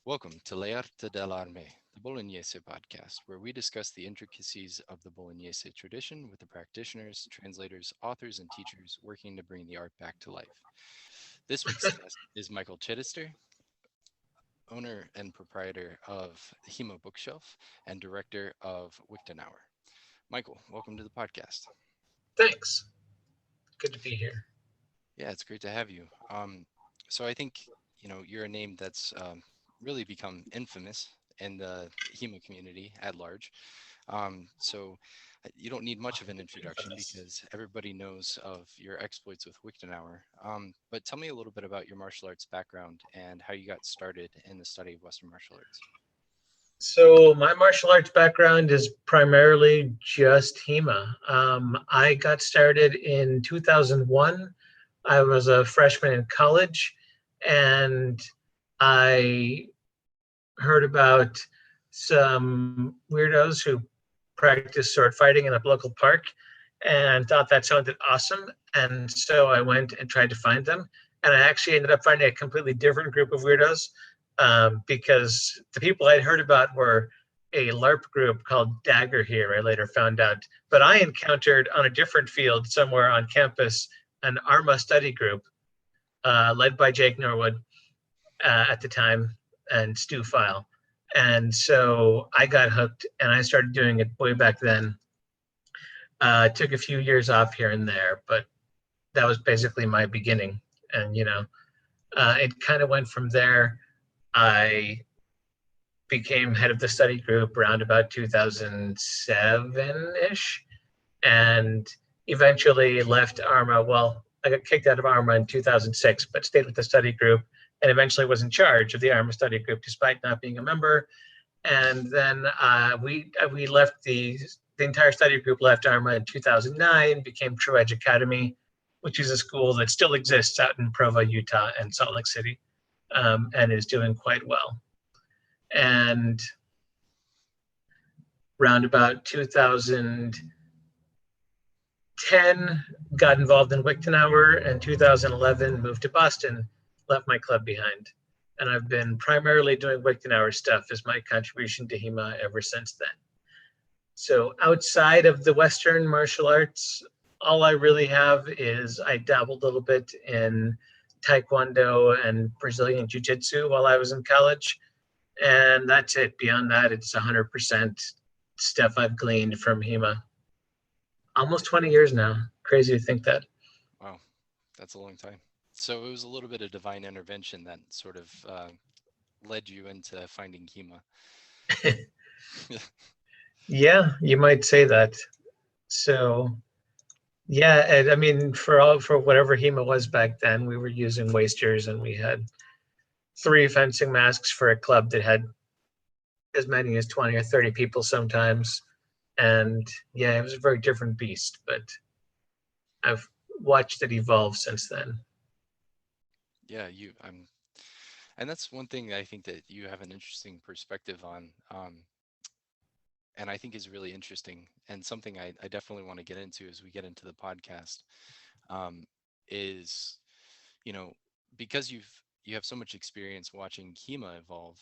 Welcome to L'Arte dell'Arme, the Bolognese podcast, where we discuss the intricacies of the Bolognese tradition with the practitioners, translators, authors, and teachers working to bring the art back to life. This week's guest is Michael Chidester, owner and proprietor of HEMA Bookshelf and director of Wiktenauer. Michael, welcome to the podcast. Thanks. Good to be here. Yeah, it's great to have you. So I think, you're a name that's really become infamous in the HEMA community at large. So you don't need much of an introduction Infamous. because everybody knows of your exploits with Wiktenauer. But tell me a little bit about your martial arts background and how you got started in the study of Western martial arts. So my martial arts background is primarily just HEMA. I got started in 2001. I was a freshman in college, and I heard about some weirdos who practiced sword fighting in a local park and thought that sounded awesome. And so I went and tried to find them. And I actually ended up finding a completely different group of weirdos because the people I'd heard about were a LARP group called Dagger here, I later found out. But I encountered on a different field somewhere on campus an ARMA study group led by Jake Norwood at the time and Stu File. And so I got hooked and I started doing it way back then. Took a few years off here and there, but that was basically my beginning. And, it kind of went from there. I became head of the study group around about 2007-ish and eventually left ARMA. Well, I got kicked out of ARMA in 2006, but stayed with the study group and eventually was in charge of the ARMA study group despite not being a member. And then we left the entire study group left ARMA in 2009, became True Edge Academy, which is a school that still exists out in Provo, Utah and Salt Lake City, and is doing quite well. And round about 2010, got involved in Wiktenauer, and 2011 moved to Boston, left my club behind. And I've been primarily doing Wiktenauer stuff as my contribution to HEMA ever since then. So outside of the Western martial arts, all I really have is I dabbled a little bit in Taekwondo and Brazilian Jiu-Jitsu while I was in college. And that's it. Beyond that, it's 100% stuff I've gleaned from HEMA. Almost 20 years now. Crazy to think that. Wow, that's a long time. So it was a little bit of divine intervention that sort of led you into finding HEMA. Yeah, you might say that. So, yeah, I mean, for whatever HEMA was back then, we were using wasters, and we had 3 fencing masks for a club that had as many as 20 or 30 people sometimes. And yeah, it was a very different beast, but I've watched it evolve since then. Yeah, and that's one thing I think that you have an interesting perspective on, and I think is really interesting, and something I definitely want to get into as we get into the podcast, is, because you have so much experience watching HEMA evolve.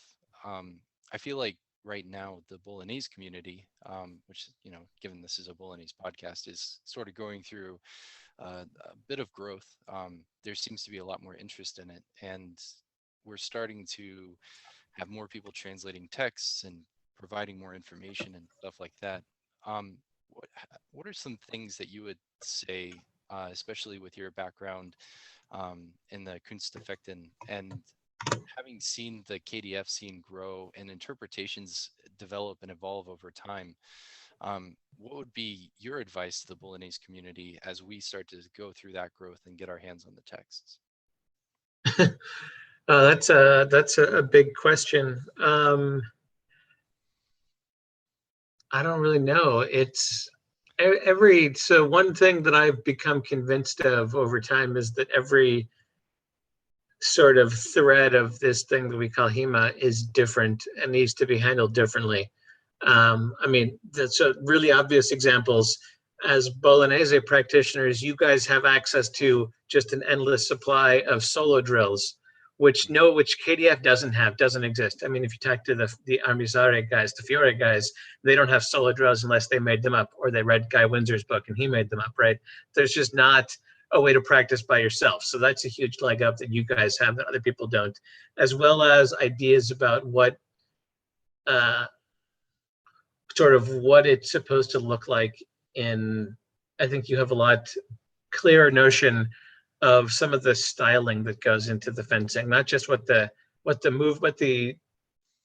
I feel like right now the Bolognese community, which, given this is a Bolognese podcast, is sort of going through a bit of growth. There seems to be a lot more interest in it, and we're starting to have more people translating texts and providing more information and stuff like that. What are some things that you would say, especially with your background in the Kunsteffekten and having seen the KDF scene grow and interpretations develop and evolve over time, what would be your advice to the Bolognese community as we start to go through that growth and get our hands on the texts? That's a big question. I don't really know. It's so one thing that I've become convinced of over time is that every sort of thread of this thing that we call HEMA is different and needs to be handled differently. I mean, that's a really obvious examples. As Bolognese practitioners, you guys have access to just an endless supply of solo drills, which KDF doesn't exist. I mean, if you talk to the Armisare guys, the Fiore guys, they don't have solo drills unless they made them up or they read Guy Windsor's book and he made them up, right? There's just not a way to practice by yourself. So that's a huge leg up that you guys have that other people don't, as well as ideas about what uh, sort of what it's supposed to look like in. I think you have a lot clearer notion of some of the styling that goes into the fencing, not just what the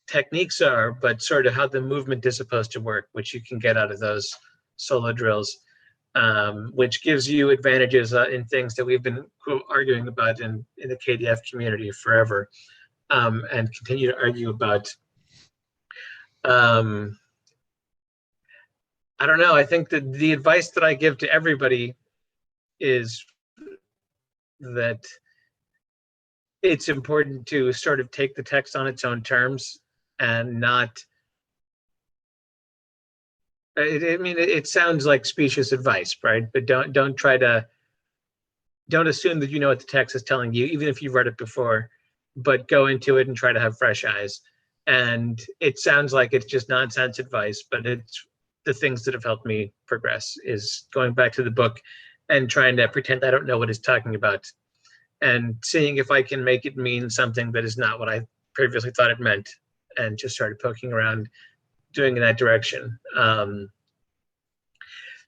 techniques are, but sort of how the movement is supposed to work, which you can get out of those solo drills, which gives you advantages in things that we've been arguing about in the KDF community forever, and continue to argue about. I don't know. I think that the advice that I give to everybody is that it's important to sort of take the text on its own terms and not. I mean, it sounds like specious advice, right? But don't assume that you know what the text is telling you, even if you've read it before. But go into it and try to have fresh eyes. And it sounds like it's just nonsense advice, but it's the things that have helped me progress is going back to the book and trying to pretend I don't know what it's talking about and seeing if I can make it mean something that is not what I previously thought it meant, and just started poking around doing in that direction.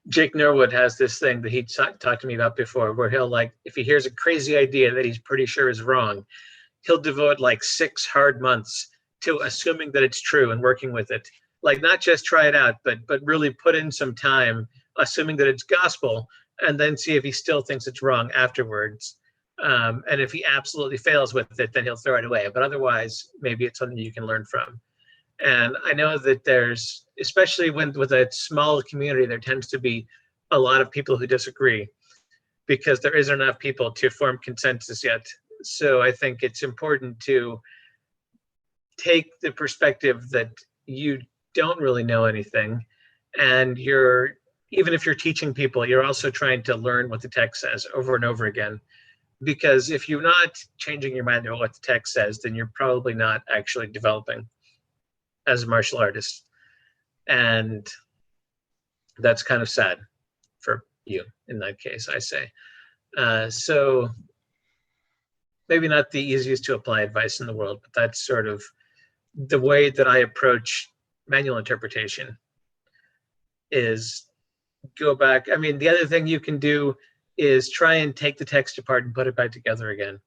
Jake Norwood has this thing that he talked to me about before where he'll, like, if he hears a crazy idea that he's pretty sure is wrong, he'll devote like 6 hard months to assuming that it's true and working with it. Like, not just try it out, but really put in some time assuming that it's gospel, and then see if he still thinks it's wrong afterwards. And if he absolutely fails with it, then he'll throw it away. But otherwise, maybe it's something you can learn from. And I know that there's, especially with a small community, there tends to be a lot of people who disagree because there isn't enough people to form consensus yet. So I think it's important to take the perspective that you don't really know anything, and even if you're teaching people, you're also trying to learn what the text says over and over again. Because if you're not changing your mind about what the text says, then you're probably not actually developing as a martial artist. And that's kind of sad for you in that case, I say. So maybe not the easiest to apply advice in the world, but that's sort of the way that I approach manual interpretation is go back. I mean, the other thing you can do is try and take the text apart and put it back together again.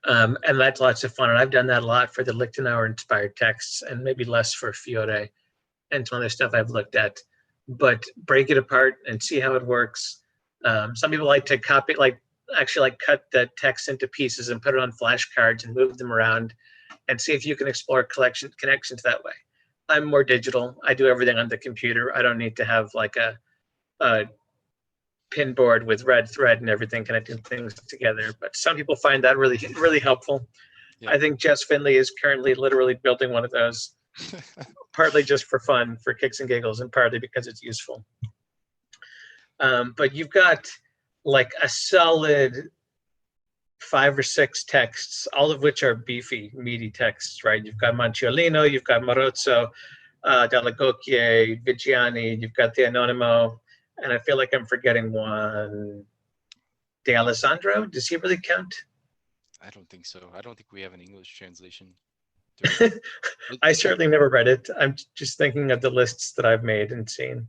And that's lots of fun. And I've done that a lot for the Lichtenauer inspired texts and maybe less for Fiore and some other stuff I've looked at. But break it apart and see how it works. Some people like to cut the text into pieces and put it on flashcards and move them around and see if you can explore connections that way. I'm more digital. I do everything on the computer. I don't need to have like a pin board with red thread and everything connecting things together. But some people find that really, really helpful. Yeah. I think Jess Finley is currently literally building one of those, partly just for fun, for kicks and giggles, and partly because it's useful. But you've got like a solid 5 or 6 texts, all of which are beefy, meaty texts, right? You've got Manciolino, you've got Marozzo, Della Gocchie, Vigiani, you've got the Anonimo, and I feel like I'm forgetting one. De Alessandro, does he really count? I don't think so. I don't think we have an English translation. I certainly never read it. I'm just thinking of the lists that I've made and seen.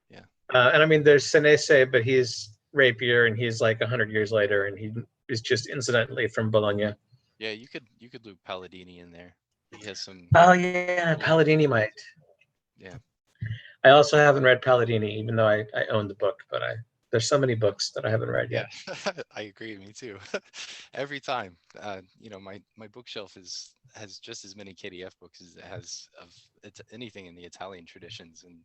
Yeah. And I mean, there's Senese, but he's Rapier, and he's like 100 years later, and he is just incidentally from Bologna. Yeah, you could loop Palladini in there. He has some. Oh yeah, Palladini might. Yeah. I also haven't read Palladini, even though I own the book, but there's so many books that I haven't read yet. Yeah, I agree. Me too. Every time, my bookshelf has just as many KDF books as it has of anything in the Italian traditions, and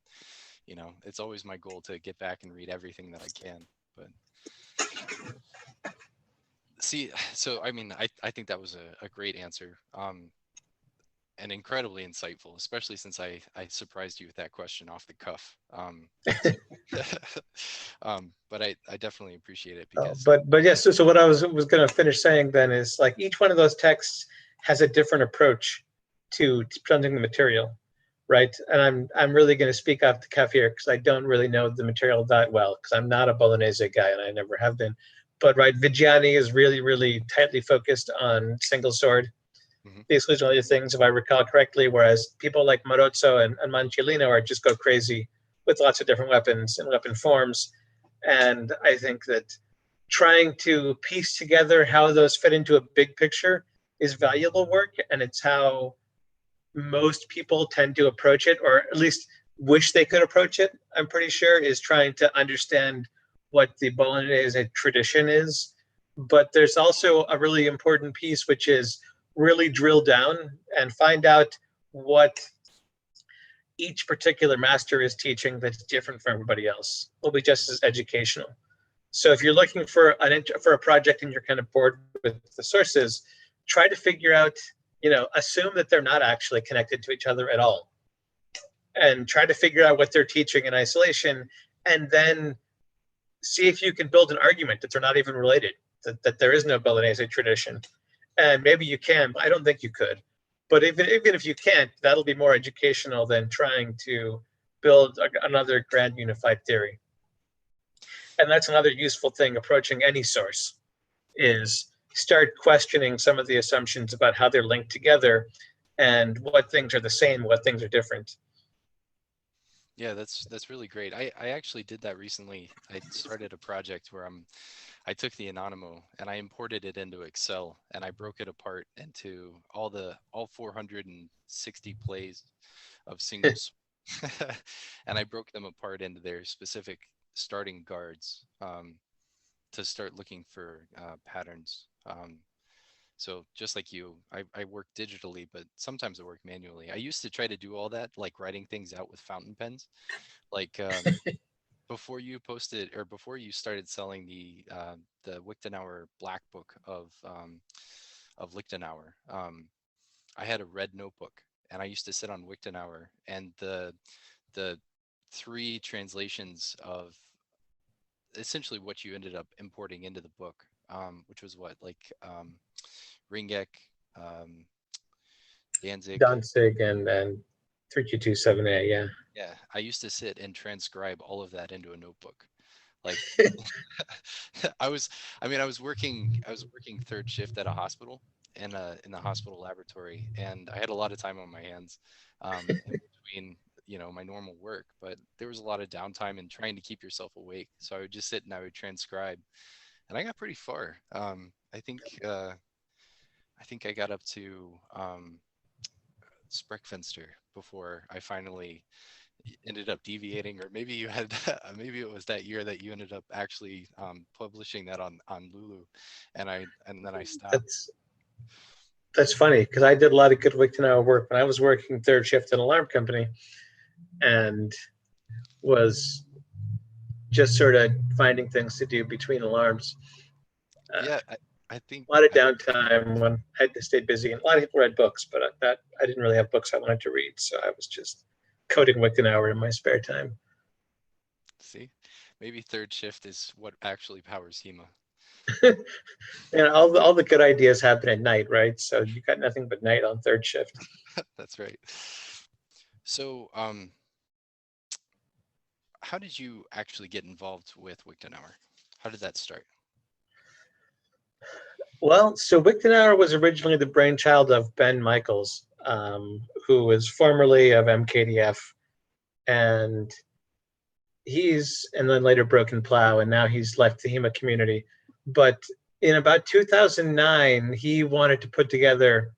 it's always my goal to get back and read everything that I can. But see, so I mean, I think that was a great answer. and incredibly insightful, especially since I surprised you with that question off the cuff. So, but I definitely appreciate it because But yes, so what I was going to finish saying then is like each one of those texts has a different approach to presenting the material, right? And I'm really going to speak off the cuff here because I don't really know the material that well because I'm not a Bolognese guy and I never have been. But right, Vigiani is really tightly focused on single sword, mhm. the exclusion of other things, if I recall correctly. Whereas people like Marozzo and Manciolino are just go crazy with lots of different weapons and weapon forms. And I think that trying to piece together how those fit into a big picture is valuable work, and it's how most people tend to approach it, or at least wish they could approach it. I'm pretty sure is trying to understand what the Bolognese tradition is. But there's also a really important piece, which is really drill down and find out what each particular master is teaching that's different from everybody else. Will be just as educational. So if you're looking for a project and you're kind of bored with the sources, try to figure out, assume that they're not actually connected to each other at all, and try to figure out what they're teaching in isolation, and then see if you can build an argument that they're not even related, that there is no Bolognese tradition. And maybe you can, but I don't think you could. But even if you can't, that'll be more educational than trying to build another grand unified theory. And that's another useful thing approaching any source is start questioning some of the assumptions about how they're linked together and what things are the same, what things are different. Yeah, that's really great. I actually did that recently. I started a project where I took the Anonymous and I imported it into Excel and I broke it apart into all 460 plays of singles. And I broke them apart into their specific starting guards, to start looking for patterns. So just like you, I work digitally, but sometimes I work manually. I used to try to do all that, like writing things out with fountain pens. Like before you posted or before you started selling the Wiktenauer Black Book of Lichtenauer, I had a red notebook, and I used to sit on Wiktenauer, and the three translations of essentially what you ended up importing into the book, which was what, like Ringek, um, Danzig. Danzig and 3227A, yeah. Yeah, I used to sit and transcribe all of that into a notebook. Like I was, I was working third shift at a hospital in the hospital laboratory, and I had a lot of time on my hands, in between, my normal work, but there was a lot of downtime and trying to keep yourself awake. So I would just sit and I would transcribe, and I got pretty far. I think I got up to Spreckfenster before I finally ended up deviating, or maybe you had maybe it was that year that you ended up actually publishing that on Lulu, and then I stopped. That's that's funny because I did a lot of good Wiktenauer work when I was working third shift in an alarm company and was just sort of finding things to do between alarms. Yeah, I think A lot of downtime when I had to stay busy, and a lot of people read books, but I didn't really have books I wanted to read, so I was just coding Wiktenauer in my spare time. see, maybe third shift is what actually powers HEMA. All the good ideas happen at night, right? So you got nothing but night on third shift. That's right. So, how did you actually get involved with Wiktenauer? How did that start? Well, so Wiktenauer was originally the brainchild of Ben Michaels, who was formerly of MKDF, and and then later Broken Plow, and now he's left the HEMA community. But in about 2009, he wanted to put together.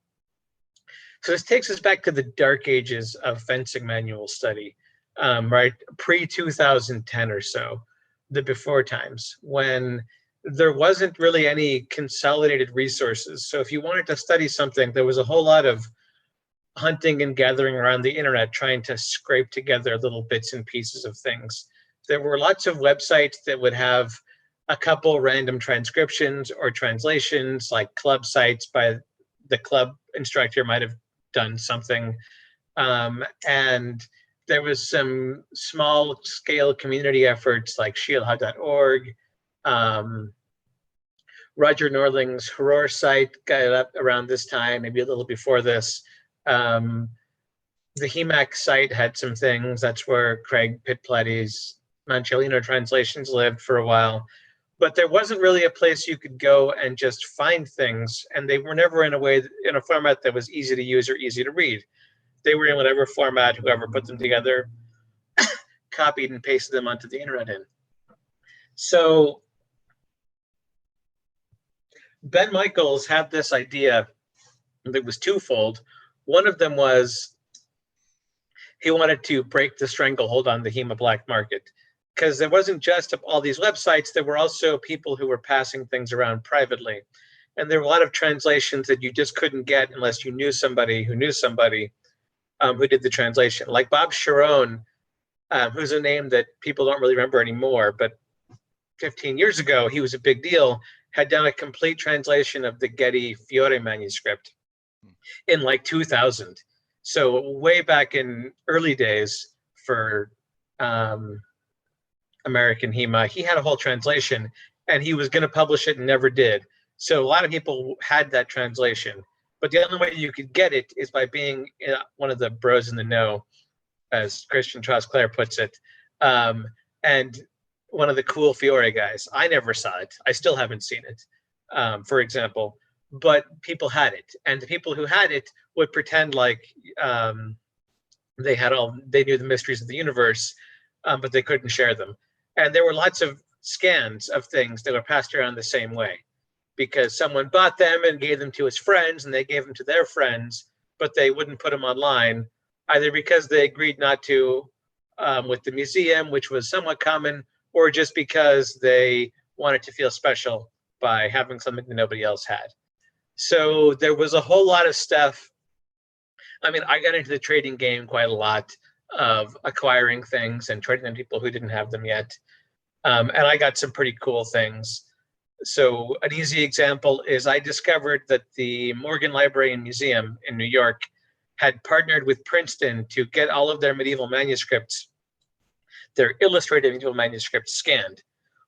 So this takes us back to the dark ages of fencing manual study, right? Pre 2010 or so, the before times when there wasn't really any consolidated resources. So if you wanted to study something, there was a whole lot of hunting and gathering around the internet, trying to scrape together little bits and pieces of things. There were lots of websites that would have a couple random transcriptions or translations, like club sites by the club instructor might have done something. And there was some small scale community efforts like shieldha.org. Roger Norling's Horror site got up around this time, maybe a little before this. The HEMAC site had some things. That's where Craig Pitplatty's Mancellino translations lived for a while. But there wasn't really a place you could go and just find things, and they were never in a format that was easy to use or easy to read. They were in whatever format whoever put them together copied and pasted them onto the internet in. So Ben Michaels had this idea that was twofold. One of them was he wanted to break the stranglehold on the HEMA black market, because there wasn't just all these websites, there were also people who were passing things around privately. And there were a lot of translations that you just couldn't get unless you knew somebody who knew somebody who did the translation. Like Bob Sharon, who's a name that people don't really remember anymore, but 15 years ago, he was a big deal, had done a complete translation of the Getty Fiore manuscript in like 2000. So way back in early days for American HEMA, he had a whole translation and he was going to publish it and never did. So a lot of people had that translation, but the only way you could get it is by being one of the bros in the know, as Christian Trosclair puts it, and one of the cool Fiore guys. I never saw it. I still haven't seen it, for example, but people had it. And the people who had it would pretend like they knew the mysteries of the universe, but they couldn't share them. And there were lots of scans of things that were passed around the same way, because someone bought them and gave them to his friends, and they gave them to their friends, but they wouldn't put them online, either because they agreed not to with the museum, which was somewhat common, or just because they wanted to feel special by having something that nobody else had. So there was a whole lot of stuff. I mean, I got into the trading game quite a lot of acquiring things and trading them to people who didn't have them yet. And I got some pretty cool things. So an easy example is I discovered that the Morgan Library and Museum in New York had partnered with Princeton to get all of their medieval manuscripts, their illustrated medieval manuscripts, scanned,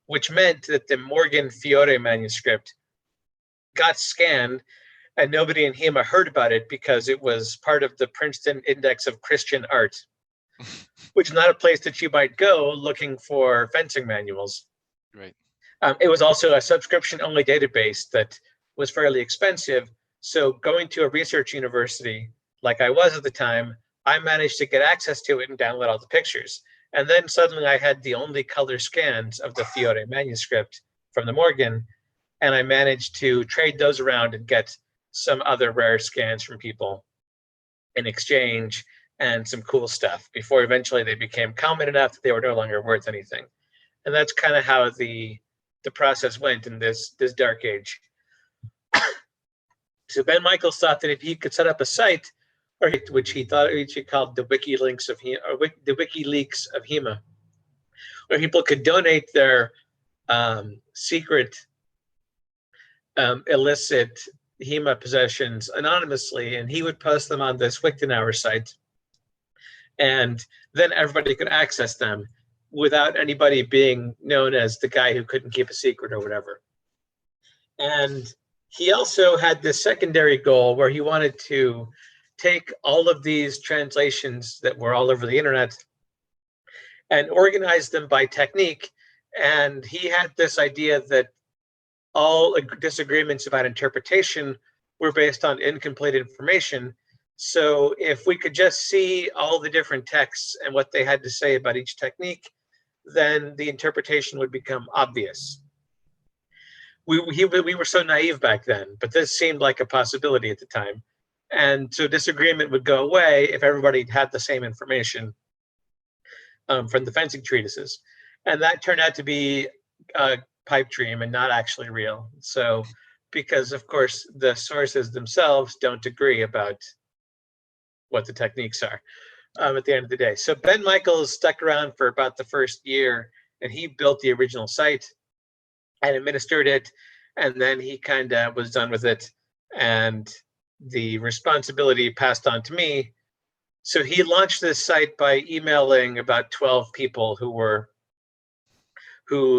which meant that the Morgan Fiore manuscript got scanned and nobody in HEMA heard about it because it was part of the Princeton Index of Christian Art, which is not a place that you might go looking for fencing manuals. Right. It was also a subscription-only database that was fairly expensive. So going to a research university, like I was at the time, I managed to get access to it and download all the pictures. And then suddenly I had the only color scans of the Fiore manuscript from the Morgan, and I managed to trade those around and get some other rare scans from people in exchange and some cool stuff before eventually they became common enough that they were no longer worth anything. And that's kind of how the process went in this dark age. So Ben Michaels thought that if he could set up a site, which he thought he called the WikiLeaks of HEMA, where people could donate their secret, illicit HEMA possessions anonymously, and he would post them on this Wiktenauer site, and then everybody could access them without anybody being known as the guy who couldn't keep a secret or whatever. And he also had this secondary goal where he wanted to take all of these translations that were all over the internet and organize them by technique. And he had this idea that all disagreements about interpretation were based on incomplete information. So if we could just see all the different texts and what they had to say about each technique, then the interpretation would become obvious. We were so naive back then, but this seemed like a possibility at the time. And so disagreement would go away if everybody had the same information from the fencing treatises. And that turned out to be a pipe dream and not actually real. So, because of course the sources themselves don't agree about what the techniques are at the end of the day. So Ben Michaels stuck around for about the first year, and he built the original site and administered it, and then he kind of was done with it and the responsibility passed on to me. So he launched this site by emailing about 12 people who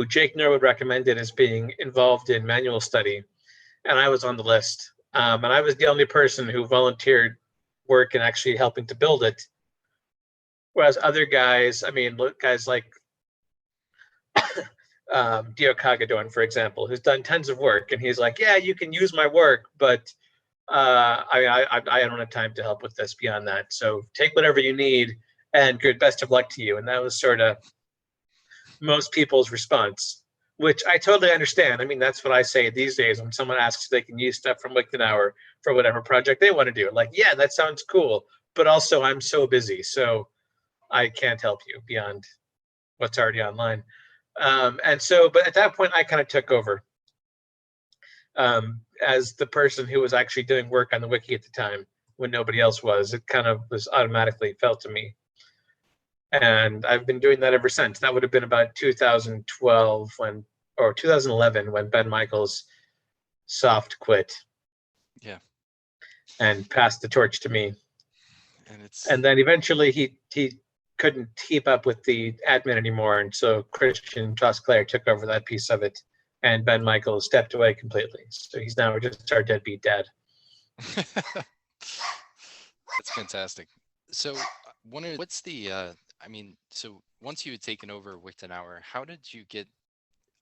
Jake Norwood recommended as being involved in manual study, and I was on the list. And I was the only person who volunteered work in actually helping to build it. Whereas other guys, I mean, guys like Dio Kagadorn, for example, who's done tons of work, and he's like, yeah, you can use my work, but I don't have time to help with this beyond that. So take whatever you need, and good, best of luck to you. And that was sort of most people's response, which I totally understand. I mean, that's what I say these days when someone asks if they can use stuff from Wiktenauer for whatever project they want to do. Like, yeah, that sounds cool, but also I'm so busy, so I can't help you beyond what's already online. And so, but at that point, I kind of took over as the person who was actually doing work on the wiki at the time when nobody else was. It kind of was automatically felt to me. And I've been doing that ever since. That would have been about 2012 or 2011 when Ben Michaels soft quit. Yeah. And passed the torch to me. And then eventually he couldn't keep up with the admin anymore, and so Christian Trosclair took over that piece of it, and Ben Michaels stepped away completely. So he's now just our deadbeat dad. That's fantastic. So what's the so once you had taken over Wiktenauer, how did you get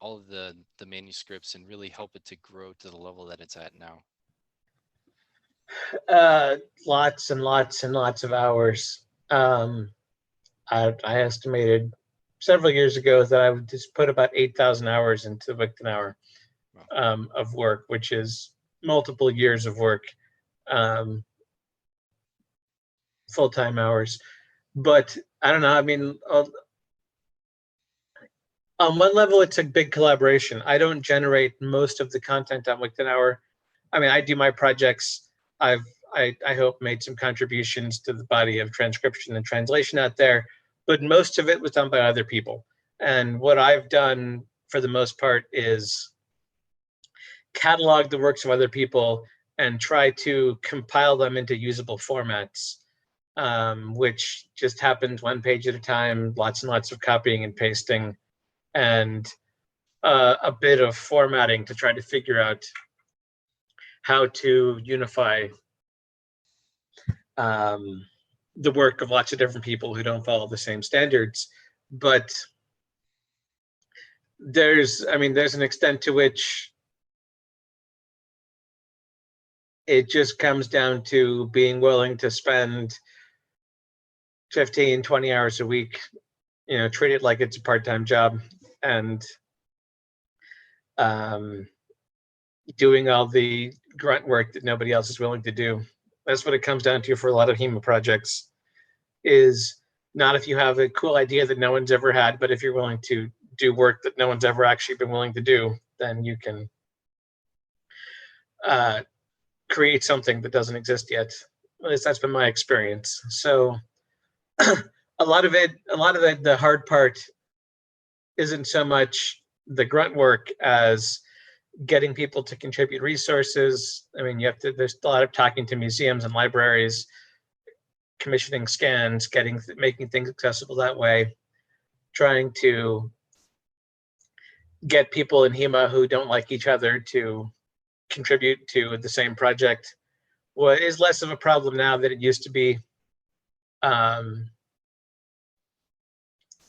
all of the manuscripts and really help it to grow to the level that it's at now? Lots and lots and lots of hours. I estimated several years ago that I would just put about 8,000 hours into Wiktenauer of work, which is multiple years of work, full-time hours. But I don't know. I mean, on one level, it's a big collaboration. I don't generate most of the content on Wiktenauer. I mean, I do my projects. I hope made some contributions to the body of transcription and translation out there, but most of it was done by other people. And what I've done for the most part is catalog the works of other people and try to compile them into usable formats, which just happens one page at a time, lots and lots of copying and pasting, and a bit of formatting to try to figure out how to unify the work of lots of different people who don't follow the same standards. But there's an extent to which it just comes down to being willing to spend 15, 20 hours a week, treat it like it's a part-time job, and doing all the grunt work that nobody else is willing to do. That's what it comes down to for a lot of HEMA projects, is not if you have a cool idea that no one's ever had, but if you're willing to do work that no one's ever actually been willing to do, then you can create something that doesn't exist yet. At least that's been my experience. So a lot of it, the hard part isn't so much the grunt work as getting people to contribute resources. I mean, there's a lot of talking to museums and libraries, commissioning scans, making things accessible that way, trying to get people in HEMA who don't like each other to contribute to the same project. Well, it is less of a problem now than it used to be.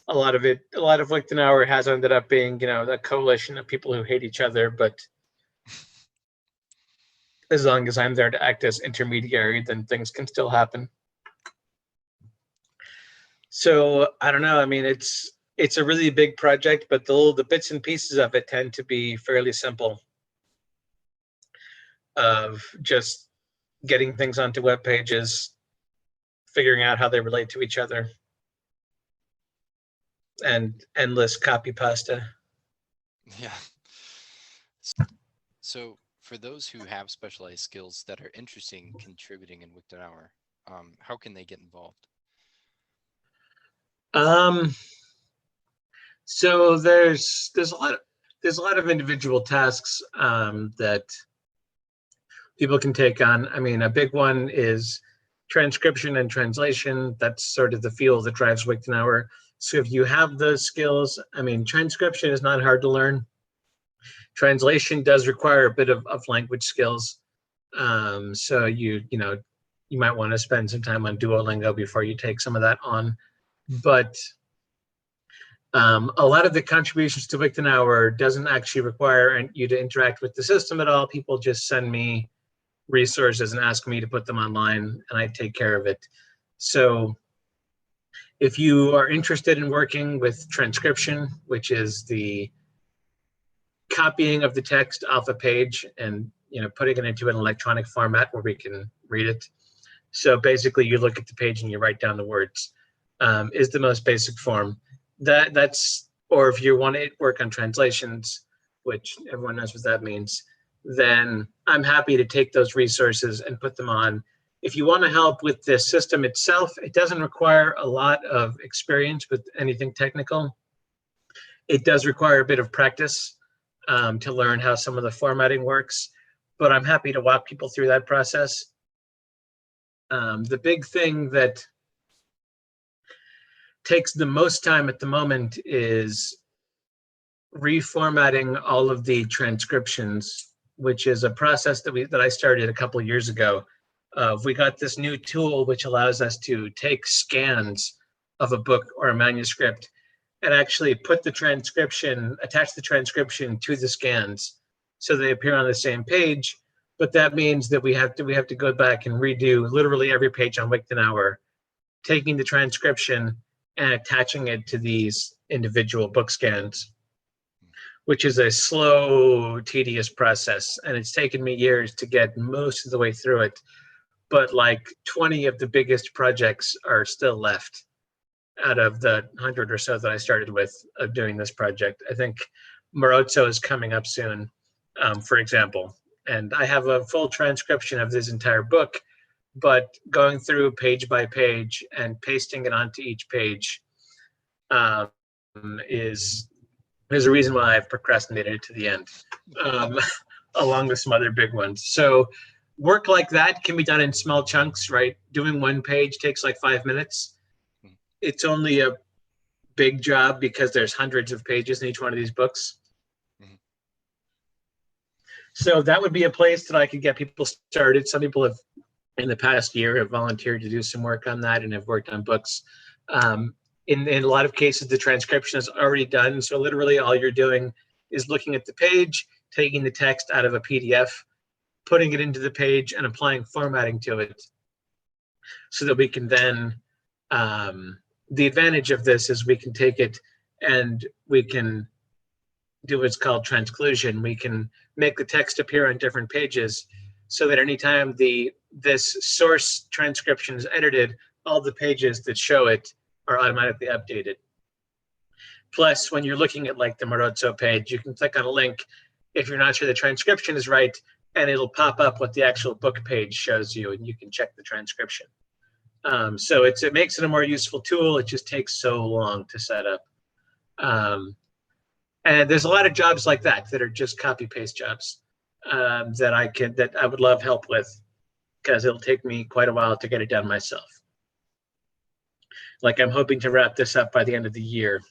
A lot of Wiktenauer has ended up being, a coalition of people who hate each other, but as long as I'm there to act as intermediary, then things can still happen. So I don't know. I mean, it's a really big project, but the bits and pieces of it tend to be fairly simple, of just getting things onto web pages, figuring out how they relate to each other, and endless copy pasta. Yeah. So for those who have specialized skills that are interested in contributing in Wiktenauer, how can they get involved? So there's a lot of individual tasks that people can take on. I mean, a big one is transcription and translation. That's sort of the fuel that drives Wiktenauer. So if you have those skills, I mean, transcription is not hard to learn. Translation does require a bit of language skills. So you might want to spend some time on Duolingo before you take some of that on. But a lot of the contributions to Wiktenauer doesn't actually require you to interact with the system at all. People just send me resources and ask me to put them online, and I take care of it. So if you are interested in working with transcription, which is the copying of the text off a page and putting it into an electronic format where we can read it. So basically, you look at the page and you write down the words. Is the most basic form. That's or if you want to work on translations, which everyone knows what that means, then I'm happy to take those resources and put them on. If you want to help with the system itself, it doesn't require a lot of experience with anything technical. It does require a bit of practice to learn how some of the formatting works, but I'm happy to walk people through that process. The big thing that takes the most time at the moment is reformatting all of the transcriptions, which is a process that I started a couple of years ago. We got this new tool which allows us to take scans of a book or a manuscript and actually put the transcription, attach the transcription to the scans so they appear on the same page. But that means that we have to go back and redo literally every page on Wiktenauer, taking the transcription and attaching it to these individual book scans, which is a slow, tedious process. And it's taken me years to get most of the way through it. But like 20 of the biggest projects are still left out of the 100 or so that I started with of doing this project. I think Marozzo is coming up soon, for example. And I have a full transcription of this entire book, but going through page by page and pasting it onto each page is a reason why I've procrastinated to the end, along with some other big ones. So work like that can be done in small chunks, right? Doing one page takes like 5 minutes. It's only a big job because there's hundreds of pages in each one of these books. So that would be a place that I could get people started. Some people have, in the past year, have volunteered to do some work on that and have worked on books. In a lot of cases, the transcription is already done. So literally all you're doing is looking at the page, taking the text out of a PDF, putting it into the page and applying formatting to it so that we can then, the advantage of this is we can take it and we can do what's called transclusion. We can make the text appear on different pages so that anytime this source transcription is edited, all the pages that show it are automatically updated. Plus, when you're looking at like the Marozzo page, you can click on a link if you're not sure the transcription is right, and it'll pop up what the actual book page shows you, and you can check the transcription. So it makes it a more useful tool. It just takes so long to set up. And there's a lot of jobs like that are just copy paste jobs that I would love help with, because it'll take me quite a while to get it done myself. Like I'm hoping to wrap this up by the end of the year,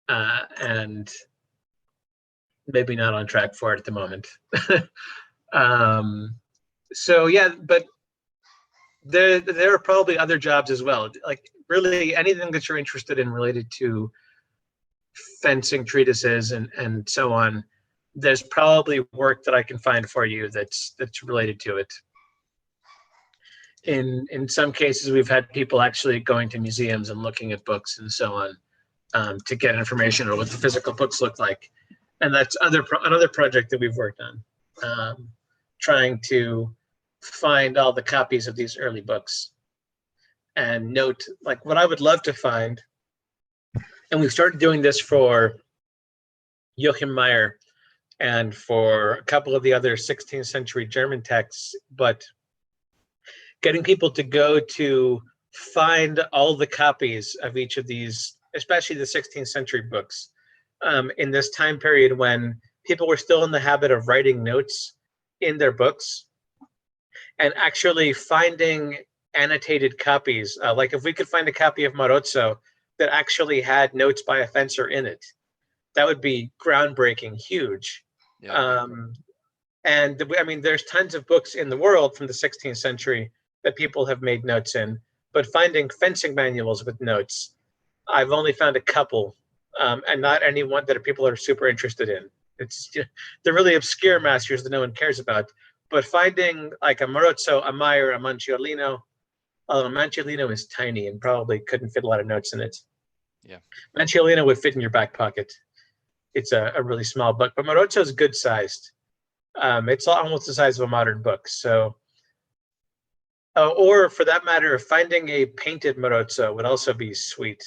and maybe not on track for it at the moment. So yeah, but there are probably other jobs as well. Like really anything that you're interested in related to fencing treatises and so on, there's probably work that I can find for you that's related to it. In some cases, we've had people actually going to museums and looking at books and so on to get information on what the physical books look like. And that's another project that we've worked on, trying to find all the copies of these early books and note like what I would love to find. And we've started doing this for Joachim Meyer and for a couple of the other 16th century German texts, but getting people to go to find all the copies of each of these, especially the 16th century books, in this time period when people were still in the habit of writing notes in their books. and actually finding annotated copies. Like if we could find a copy of Marozzo that actually had notes by a fencer in it, that would be groundbreaking, huge. Yeah. And I mean, there's tons of books in the world from the 16th century that people have made notes in, but finding fencing manuals with notes, I've only found a couple, and not any one that people are super interested in. It's the really obscure masters that no one cares about. But finding like a Marozzo, a Meyer, a Manciolino, although Manciolino is tiny and probably couldn't fit a lot of notes in it. Yeah. Manciolino would fit in your back pocket. It's a really small book, but Marozzo is good sized. It's almost the size of a modern book. So, or for that matter, finding a painted Marozzo would also be sweet.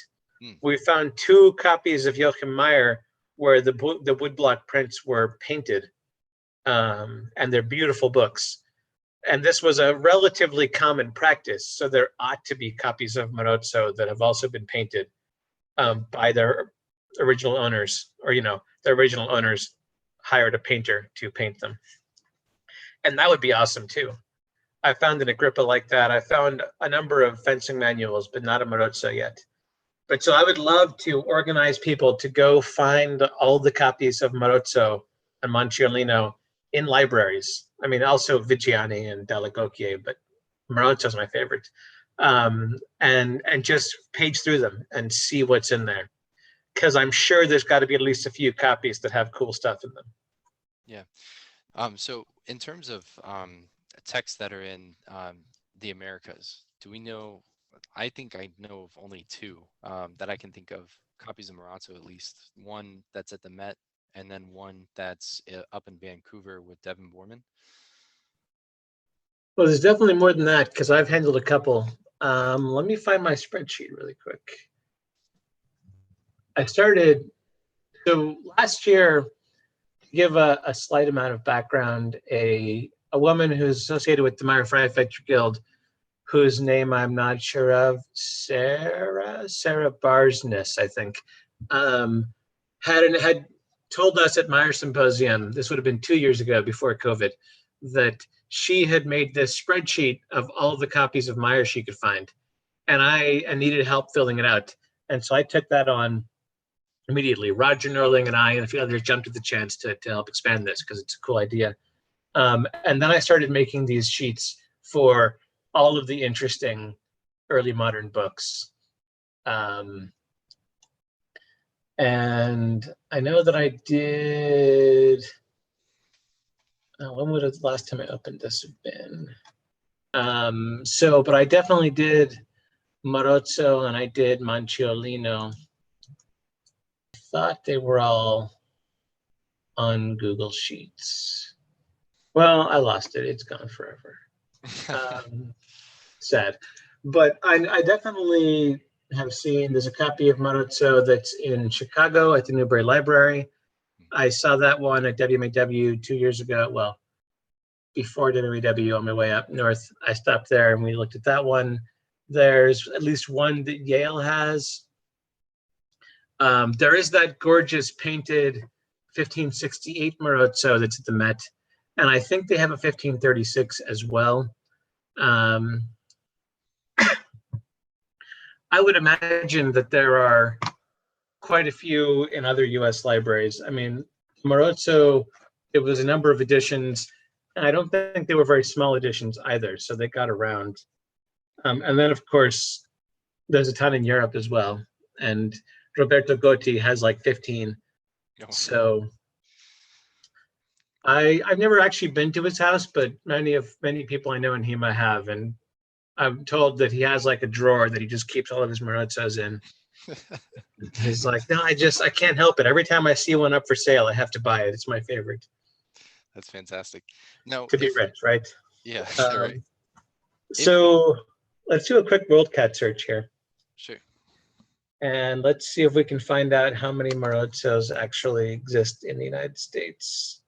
We found 2 copies of Joachim Meyer where the woodblock prints were painted, and they're beautiful books. And this was a relatively common practice, so there ought to be copies of Marozzo that have also been painted by their original owners, or the original owners hired a painter to paint them, and that would be awesome too. I found an Agrippa like that. I found a number of fencing manuals, but not a Marozzo yet. But so I would love to organize people to go find all the copies of Marozzo and Manciolino in libraries. I mean, also Vigiani and Dall'Agocchie, but Marozzo's my favorite. And just page through them and see what's in there, because I'm sure there's got to be at least a few copies that have cool stuff in them. Yeah. So in terms of texts that are in the Americas, do we know? I think I know of only 2 that I can think of, copies of Marozzo at least. One that's at the Met, and then one that's up in Vancouver with Devin Borman. Well, there's definitely more than that, because I've handled a couple. Let me find my spreadsheet really quick. I started, so last year, to give a slight amount of background, a woman who's associated with the Meyer Freifechter Guild, whose name I'm not sure of, Sarah Barsness, I think, had told us at Meyer Symposium, this would have been 2 years ago before COVID, that she had made this spreadsheet of all the copies of Meyer she could find. And I needed help filling it out. And so I took that on immediately. Roger Norling and I and a few others jumped at the chance to help expand this, because it's a cool idea. And then I started making these sheets for all of the interesting early modern books. And I know that I did, when would the last time I opened this have been? But I definitely did Marozzo and I did Manciolino. I thought they were all on Google Sheets. Well, I lost it. It's gone forever. Sad. But I definitely have seen, there's a copy of Marozzo that's in Chicago at the Newberry Library. I saw that one at WMAW 2 years ago. Well, before WMAW, on my way up north, I stopped there and we looked at that one. There's at least one that Yale has. There is that gorgeous painted 1568 Marozzo that's at the Met. And I think they have a 1536 as well. I would imagine that there are quite a few in other US libraries. I mean, Marozzo, it was a number of editions, and I don't think they were very small editions either, so they got around. And then, of course, there's a ton in Europe as well. And Roberto Gotti has like 15. Oh. So I've never actually been to his house, but many people I know in HEMA have, and I'm told that he has like a drawer that he just keeps all of his Marozzos in. He's like, no, I can't help it. Every time I see one up for sale, I have to buy it. It's my favorite. That's fantastic. No, to be rich, right? Yeah, right. So let's do a quick WorldCat search here. Sure. And let's see if we can find out how many Marozzos actually exist in the United States.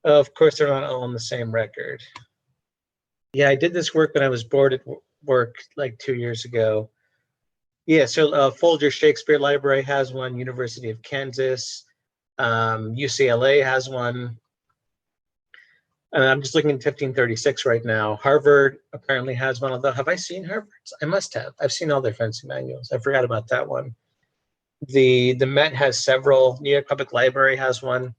Of course, they're not all on the same record. Yeah, I did this work when I was bored at work like 2 years ago. Yeah, so Folger Shakespeare Library has one, University of Kansas, UCLA has one. And I'm just looking at 1536 right now. Harvard apparently has one of those. Have I seen Harvard's? I must have. I've seen all their fencing manuals. I forgot about that one. The Met has several. New York Public Library has one.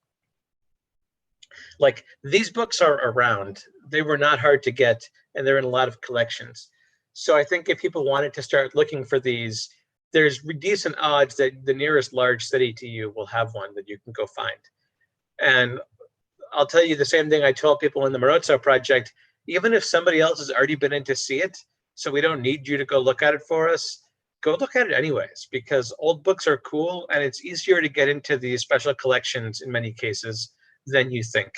Like, these books are around. They were not hard to get, and they're in a lot of collections. So I think if people wanted to start looking for these, there's decent odds that the nearest large city to you will have one that you can go find. And I'll tell you the same thing I told people in the Marozzo project. Even if somebody else has already been in to see it, so we don't need you to go look at it for us, go look at it anyways, because old books are cool and it's easier to get into these special collections in many cases than you think.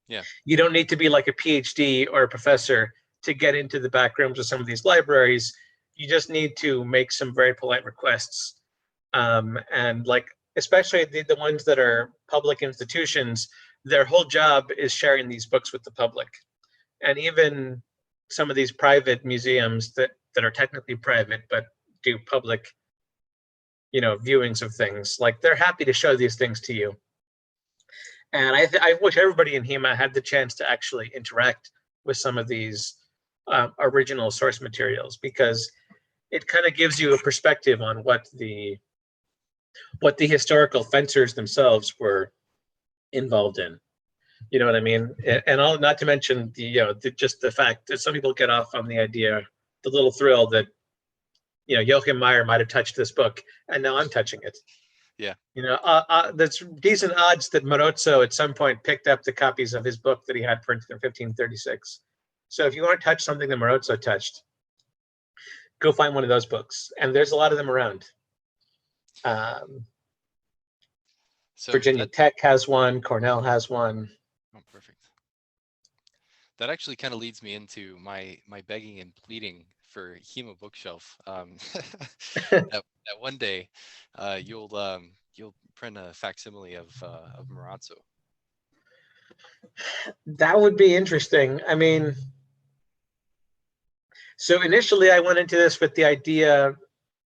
Yeah. You don't need to be like a PhD or a professor to get into the back rooms of some of these libraries. You just need to make some very polite requests. And like, especially the ones that are public institutions, their whole job is sharing these books with the public. And even some of these private museums that are technically private, but do public, viewings of things, like, they're happy to show these things to you. And I wish everybody in HEMA had the chance to actually interact with some of these original source materials, because it kind of gives you a perspective on what the historical fencers themselves were involved in. You know what I mean? And all, not to mention just the fact that some people get off on the idea, the little thrill that Joachim Meyer might have touched this book, and now I'm touching it. Yeah. There's decent odds that Marozzo at some point picked up the copies of his book that he had printed in 1536. So if you want to touch something that Marozzo touched, go find one of those books. And there's a lot of them around. So Virginia Tech has one. Cornell has one. Oh, perfect. That actually kind of leads me into my begging and pleading for HEMA Bookshelf. That one day, you'll print a facsimile of Marozzo. That would be interesting. I mean, so initially I went into this with the idea.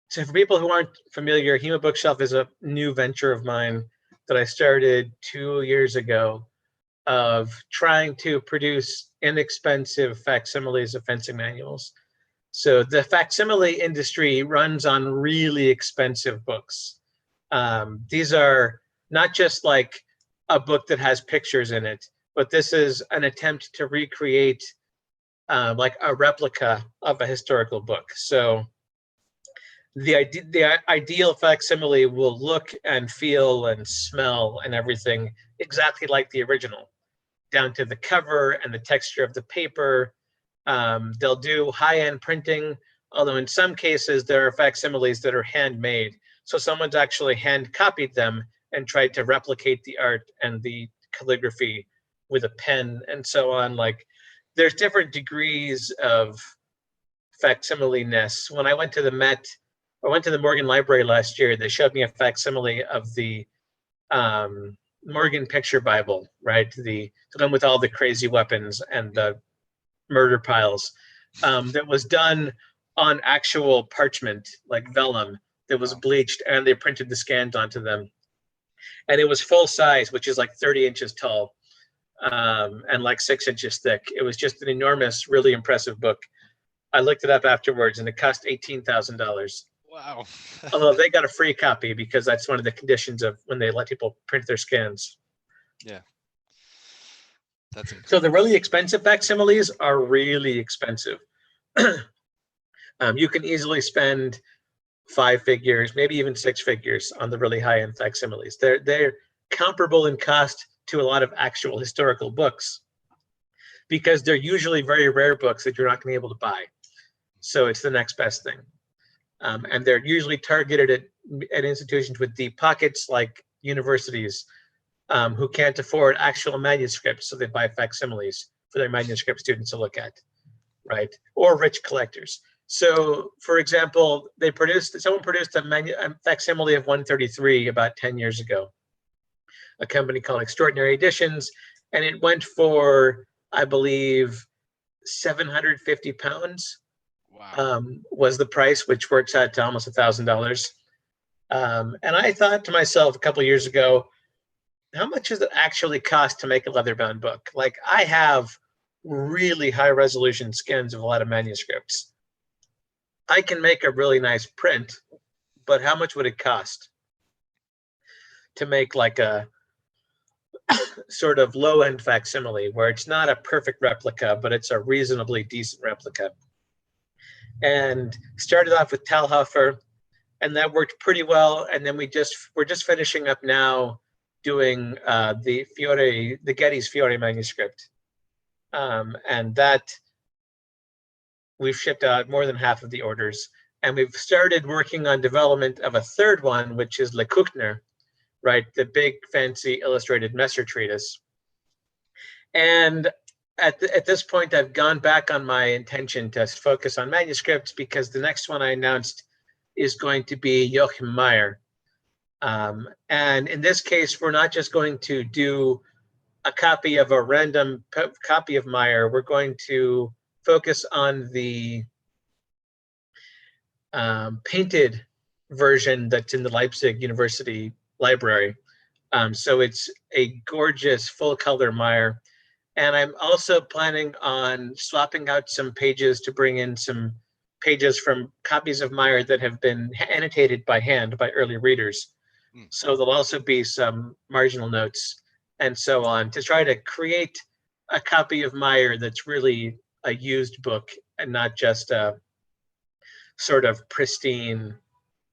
So for people who aren't familiar, HEMA Bookshelf is a new venture of mine that I started 2 years ago, of trying to produce inexpensive facsimiles of fencing manuals. So the facsimile industry runs on really expensive books. These are not just like a book that has pictures in it, but this is an attempt to recreate like a replica of a historical book. So the ideal facsimile will look and feel and smell and everything exactly like the original, down to the cover and the texture of the paper. They'll do high-end printing, although in some cases there are facsimiles that are handmade. So someone's actually hand copied them and tried to replicate the art and the calligraphy with a pen and so on. Like, there's different degrees of facsimile-ness. When I went to the Met, I went to the Morgan Library last year, they showed me a facsimile of the Morgan Picture Bible, right? The one with all the crazy weapons and the murder piles, that was done on actual parchment, like vellum, that was bleached, and they printed the scans onto them. And it was full size, which is like 30 inches tall, and like 6 inches thick. It was just an enormous, really impressive book. I looked it up afterwards, and it cost $18,000. Wow. Although they got a free copy, because that's one of the conditions of when they let people print their scans. Yeah. That's incredible. So the really expensive facsimiles are really expensive. You can easily spend 5 figures, maybe even 6 figures on the really high-end facsimiles. They're comparable in cost to a lot of actual historical books, because they're usually very rare books that you're not going to be able to buy. So it's the next best thing. And they're usually targeted at institutions with deep pockets, like universities, who can't afford actual manuscripts, so they buy facsimiles for their manuscript students to look at, right? Or rich collectors. So, for example, someone produced a facsimile of 133 about 10 years ago, a company called Extraordinary Editions, and it went for, I believe, 750 pounds. Wow. Was the price, which works out to almost $1,000. And I thought to myself a couple of years ago, how much does it actually cost to make a leather-bound book? Like, I have really high-resolution scans of a lot of manuscripts. I can make a really nice print, but how much would it cost to make like a sort of low-end facsimile where it's not a perfect replica, but it's a reasonably decent replica? And started off with Talhofer, and that worked pretty well. And then we're just finishing up now doing the Getty's Fiore manuscript, and that we've shipped out more than half of the orders, and we've started working on development of a third one, which is Le Kuchner, right, the big fancy illustrated Messer treatise. And at this point, I've gone back on my intention to focus on manuscripts, because the next one I announced is going to be Joachim Meyer. And in this case, we're not just going to do a copy of a random copy of Meyer. We're going to focus on the painted version that's in the Leipzig University Library. So it's a gorgeous full-color Meyer. And I'm also planning on swapping out some pages to bring in some pages from copies of Meyer that have been annotated by hand by early readers. So there'll also be some marginal notes and so on to try to create a copy of Meyer that's really a used book and not just a sort of pristine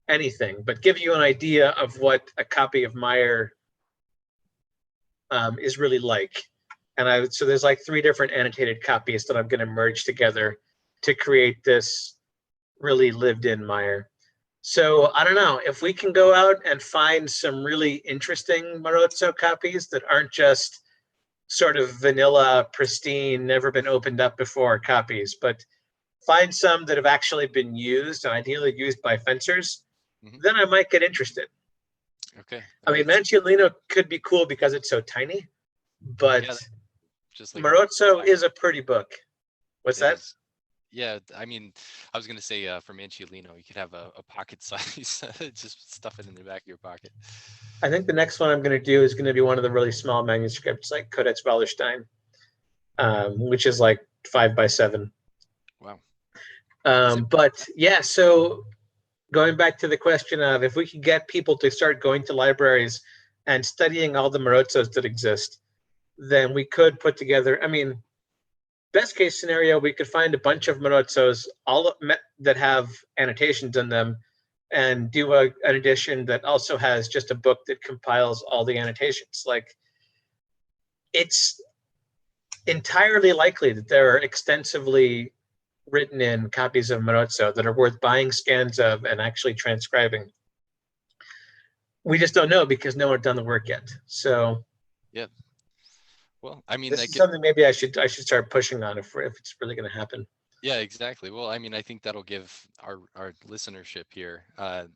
anything, but give you an idea of what a copy of Meyer is really like. And so there's like 3 different annotated copies that I'm going to merge together to create this really lived-in Meyer. So I don't know, if we can go out and find some really interesting Marozzo copies that aren't just sort of vanilla, pristine, never been opened up before copies, but find some that have actually been used, and ideally used by fencers, then I might get interested. Okay. I mean, Manciolino could be cool because it's so tiny, but yeah, just like Marozzo is a pretty book. What's that? Is. Yeah, I mean, I was going to say for Manciolino, you could have a pocket size, just stuff it in the back of your pocket. I think the next one I'm going to do is going to be one of the really small manuscripts, like Codex Wallerstein, which is like 5x7. Wow. But yeah, so going back to the question of if we could get people to start going to libraries and studying all the Marozzos that exist, then we could put together, I mean, best case scenario, we could find a bunch of Marozzos all that have annotations in them and do an edition that also has just a book that compiles all the annotations. Like, it's entirely likely that there are extensively written in copies of Marozzo that are worth buying scans of and actually transcribing. We just don't know because no one's done the work yet. So yeah. Well, I mean, this is something maybe I should start pushing on if it's really going to happen. Yeah, exactly. Well, I mean, I think that'll give our listenership here a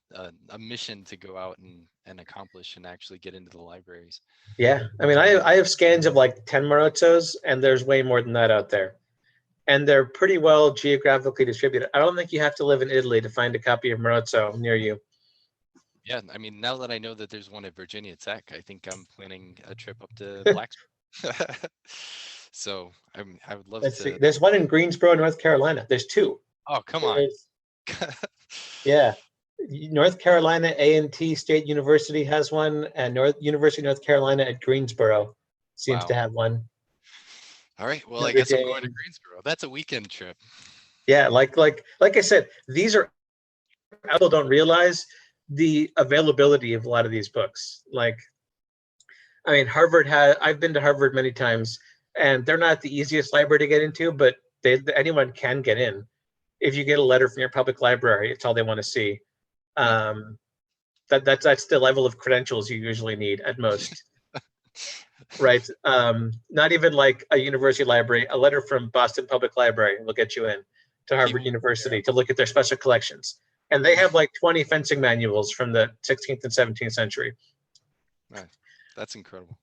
mission to go out and accomplish and actually get into the libraries. Yeah, I mean, I have scans of like 10 Marozzos, and there's way more than that out there. And they're pretty well geographically distributed. I don't think you have to live in Italy to find a copy of Marozzo near you. Yeah, I mean, now that I know that there's one at Virginia Tech, I think I'm planning a trip up to Blacksburg. So I would love to. See. There's one in Greensboro, North Carolina. There's 2. Oh, come on. Yeah. North Carolina A&T State University has one, and University of North Carolina at Greensboro seems to have one. All right. Well, I guess I'm going to Greensboro. That's a weekend trip. Yeah, like I said, these are, people don't realize the availability of a lot of these books. Like, I mean, I've been to Harvard many times, and they're not the easiest library to get into, but anyone can get in. If you get a letter from your public library, it's all they want to see. That's the level of credentials you usually need at most. Right? Not even like a university library. A letter from Boston Public Library will get you in to Harvard University to look at their special collections. And they have like 20 fencing manuals from the 16th and 17th century. Right. That's incredible.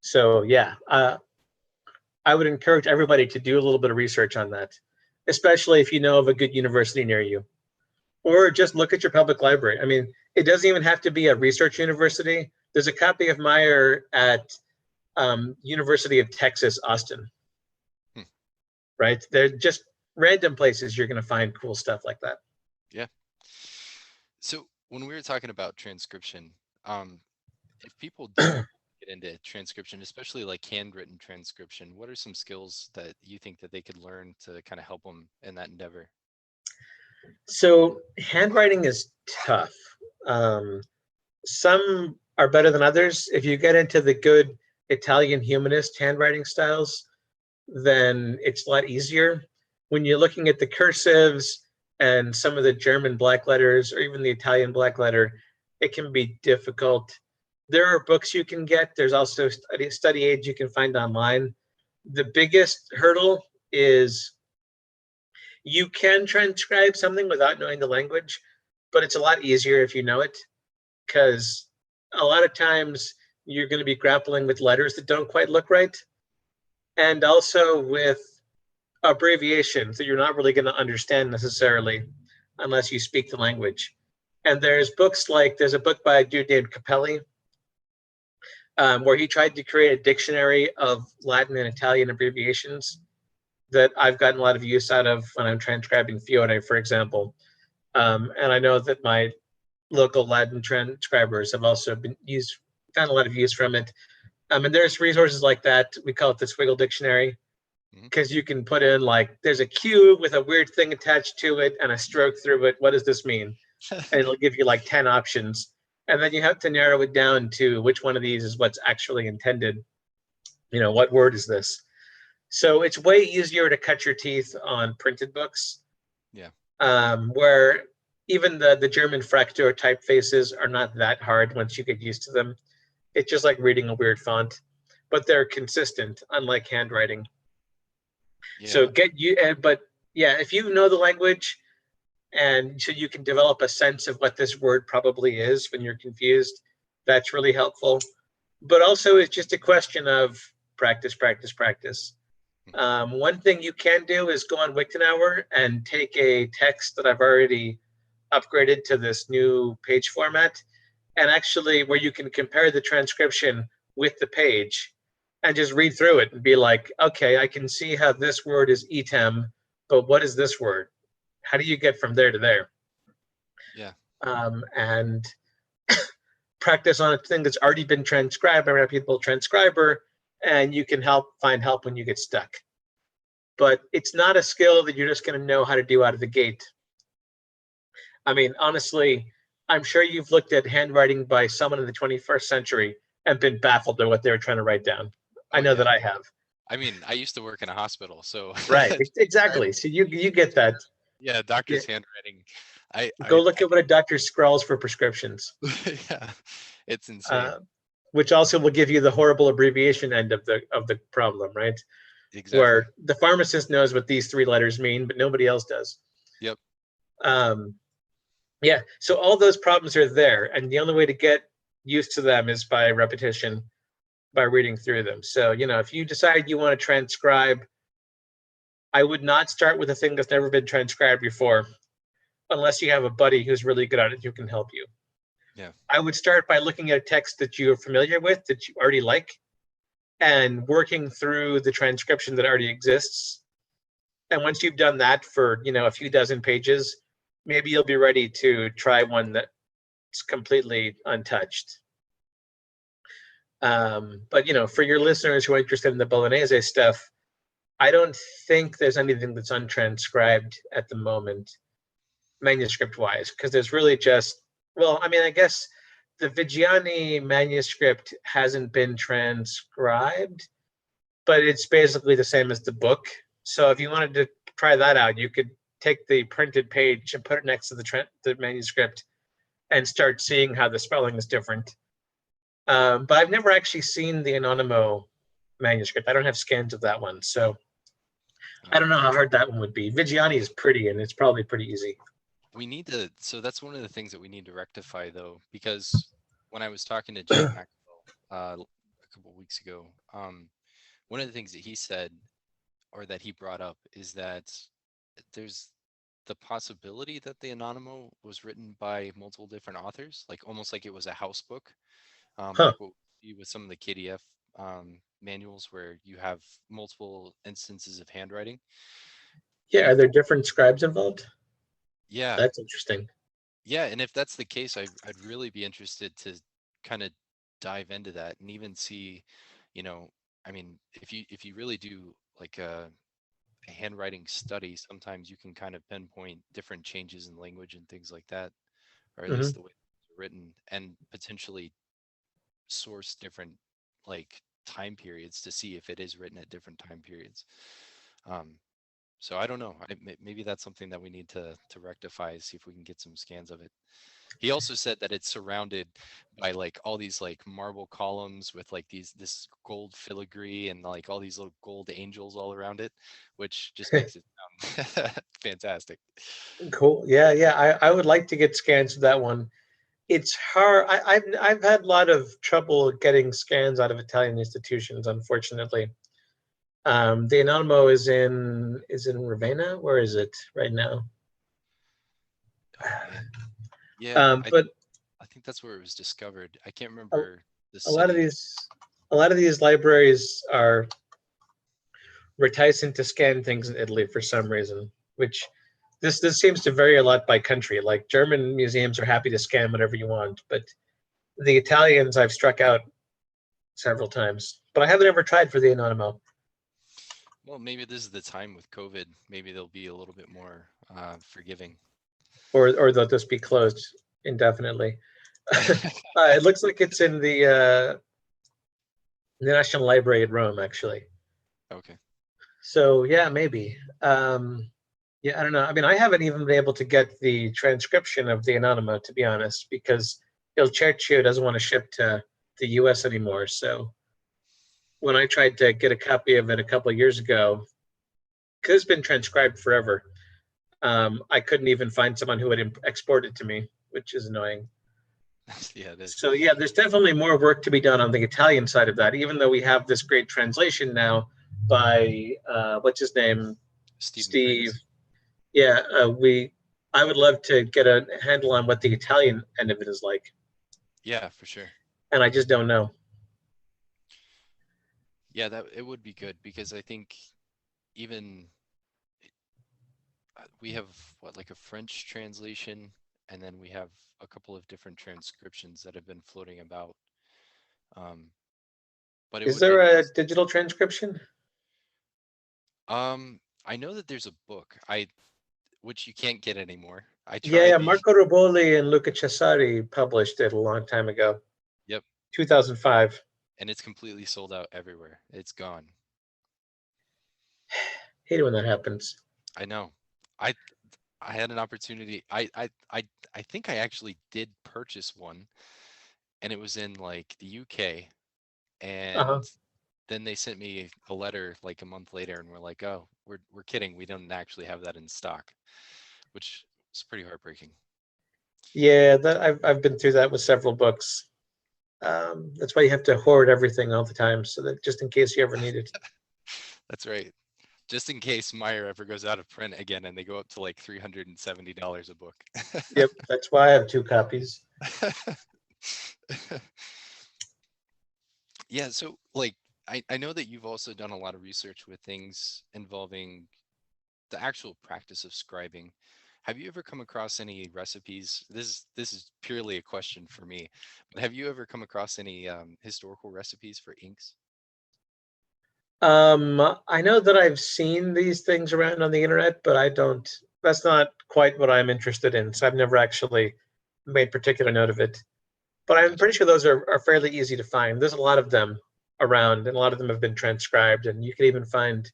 So yeah, I would encourage everybody to do a little bit of research on that, especially if you know of a good university near you. Or just look at your public library. I mean, it doesn't even have to be a research university. There's a copy of Meyer at University of Texas, Austin. Hmm. Right? They're just random places you're going to find cool stuff like that. Yeah. So when we were talking about transcription, if people do want to get into transcription, especially like handwritten transcription, what are some skills that you think that they could learn to kind of help them in that endeavor? So handwriting is tough. Um, some are better than others. If you get into the good Italian humanist handwriting styles, then it's a lot easier. When you're looking at the cursives and some of the German black letters or even the Italian black letter, it can be difficult. There are books you can get. There's also study aids you can find online. The biggest hurdle is you can transcribe something without knowing the language, but it's a lot easier if you know it because a lot of times you're going to be grappling with letters that don't quite look right and also with abbreviations that you're not really going to understand necessarily unless you speak the language. And there's a book by a dude named Capelli where he tried to create a dictionary of Latin and Italian abbreviations that I've gotten a lot of use out of when I'm transcribing Fiore, for example. And I know that my local Latin transcribers have also found a lot of use from it. And there's resources like that. We call it the Swiggle Dictionary Hmm. because you can put in like there's a cube with a weird thing attached to it and a stroke through it. What does this mean? And it'll give you like 10 options. And then you have to narrow it down to which one of these is what's actually intended. What word is this? So it's way easier to cut your teeth on printed books, Yeah. where even the German Fraktur typefaces are not that hard once you get used to them. It's just like reading a weird font, but they're consistent, unlike handwriting. So Yeah. but yeah, if you know the language and so you can develop a sense of what this word probably is when you're confused, that's really helpful. But also, it's just a question of practice, practice, practice. One thing you can do is go on Wiktenauer and take a text that I've already upgraded to this new page format, and actually where you can compare the transcription with the page and just read through it and be like, okay, I can see how this word is item, but what is this word? How do you get from there to there? Yeah. And practice on a thing that's already been transcribed by a reputable transcriber, and you can find help when you get stuck. But it's not a skill that you're just going to know how to do out of the gate. I mean, honestly, I'm sure you've looked at handwriting by someone in the 21st century and been baffled by what they were trying to write down. I Oh know that yeah. I have. I mean, I used to work in a hospital, so Right, exactly. So you get that. yeah, Yeah. doctor's handwriting. Go I look at what a doctor scrawls for prescriptions, yeah, it's insane. uh, which also will give you the horrible abbreviation end of the problem, right? Exactly. Where the pharmacist knows what these three letters mean, but nobody else does. Yep. Um, yeah, so all those problems are there, and the only way to get used to them is by repetition, by reading through them. So, if you decide you want to transcribe, I would not start with a thing that's never been transcribed before, unless you have a buddy who's really good at it who can help you. Yeah. I would start by looking at a text that you're familiar with, that you already like, and working through the transcription that already exists. And once you've done that for, a few dozen pages, maybe you'll be ready to try one that's completely untouched. But for your listeners who are interested in the Bolognese stuff, I don't think there's anything that's untranscribed at the moment, manuscript wise, because there's really just, well, I mean, I guess the Vigiani manuscript hasn't been transcribed, but it's basically the same as the book. So if you wanted to try that out, you could take the printed page and put it next to the manuscript and start seeing how the spelling is different. But I've never actually seen the Anonimo manuscript. I don't have scans of that one, so I don't know how hard that one would be. Vigiani is pretty, and it's probably pretty easy. We need to, so that's one of the things that we need to rectify though, because when I was talking to Jake Maxwell a couple of weeks ago, one of the things that he said or that he brought up is that there's the possibility that the Anonimo was written by multiple different authors, like almost like it was a house book. Huh. like what we see with some of the KDF manuals where you have multiple instances of handwriting. And Yeah, are if there different scribes involved? yeah, That's interesting. yeah, and if that's the case, I'd really be interested to kind of dive into that and even see, you know, I mean, if you really do like a handwriting study, sometimes you can kind of pinpoint different changes in language and things like that, or at least Hmm. the way it's written, and potentially source different like time periods to see if it is written at different time periods. Um, so I don't know. Maybe that's something that we need to rectify. See if we can get some scans of it. He also said that it's surrounded by like all these like marble columns with like this gold filigree and like all these little gold angels all around it, which just makes it sound fantastic. Cool. Yeah, yeah. I would like to get scans of that one. It's hard. I've had a lot of trouble getting scans out of Italian institutions, unfortunately. The Anonimo is in Ravenna. Where is it right now? Oh man. Yeah, But I think that's where it was discovered. I can't a, remember the a lot of city. these libraries are reticent to scan things in Italy for some reason, which this seems to vary a lot by country. Like German museums are happy to scan whatever you want, but the Italians I've struck out several times, but I haven't ever tried for the Anonimo, Well, maybe this is the time with COVID. Maybe they'll be a little bit more forgiving. or they'll just be closed indefinitely. It looks like it's in the National Library at Rome, actually. Okay. So yeah, maybe. Yeah, I don't know. I mean, I haven't even been able to get the transcription of the Anonimo, to be honest, because Il Cerchio doesn't want to ship to the U.S. anymore. So when I tried to get a copy of it a couple of years ago, because it's been transcribed forever, I couldn't even find someone who would export it to me, which is annoying. Yeah, it is. So yeah, there's definitely more work to be done on the Italian side of that, even though we have this great translation now by what's his name, Stephen Steve. Fregus. Yeah, we. I would love to get a handle on what the Italian end of it is like, Yeah, for sure. and I just don't know. Yeah, that it would be good because I think even we have what like a French translation, and then we have a couple of different transcriptions that have been floating about. Um, but it Is would be there a nice. digital transcription? I know that there's a book I which you can't get anymore. I Yeah, yeah. tried the Marco Ruboli and Luca Cesari published it a long time ago, yep, 2005. and it's completely sold out everywhere. It's gone. Hate it when that happens. I know. I I had an opportunity. I think I actually did purchase one, and it was in like the UK, Uh-huh. and then they sent me a letter like a month later, and we're like, "Oh, we're kidding. We don't actually have that in stock," which is pretty heartbreaking. Yeah, that I've been through that with several books. That's why you have to hoard everything all the time, so that just in case you ever need it. That's right. Just in case Meyer ever goes out of print again and they go up to like $370 a book. Yep, that's why I have two copies. Yeah, so like I know that you've also done a lot of research with things involving the actual practice of scribing. Have you ever come across any recipes? This is purely a question for me, but have you ever come across any historical recipes for inks? I know that I've seen these things around on the internet, but I don't. That's not quite what I'm interested in. So I've never actually made particular note of it. But I'm Gotcha. pretty sure those are fairly easy to find. There's a lot of them around, and a lot of them have been transcribed. And you can even find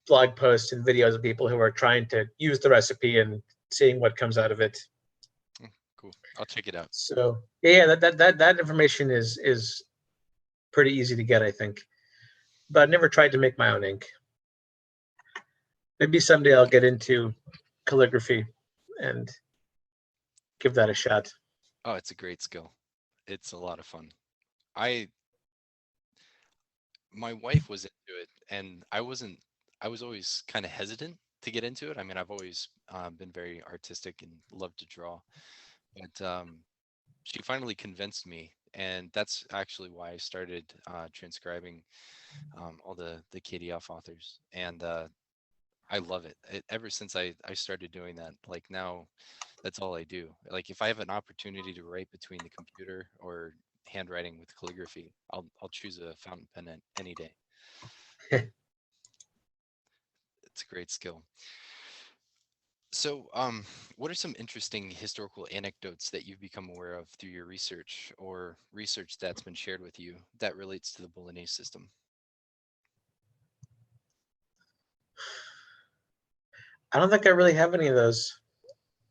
blog posts and videos of people who are trying to use the recipe and seeing what comes out of it. Mm, cool. I'll check it out. So yeah, that information is pretty easy to get, I think. But I've never tried to make my own ink. Maybe someday I'll get into calligraphy and give that a shot. Oh, it's a great skill. It's a lot of fun. I My wife was into it, and I wasn't. I was always kind of hesitant to get into it. I mean, I've always been very artistic and loved to draw, but she finally convinced me, and that's actually why I started transcribing all the KDF authors, and I love it. Ever since I started doing that, like now, that's all I do. Like if I have an opportunity to write between the computer or handwriting with calligraphy, I'll choose a fountain pen any day. It's a great skill. So, what are some interesting historical anecdotes that you've become aware of through your research or research that's been shared with you that relates to the Bolognese system? I don't think I really have any of those.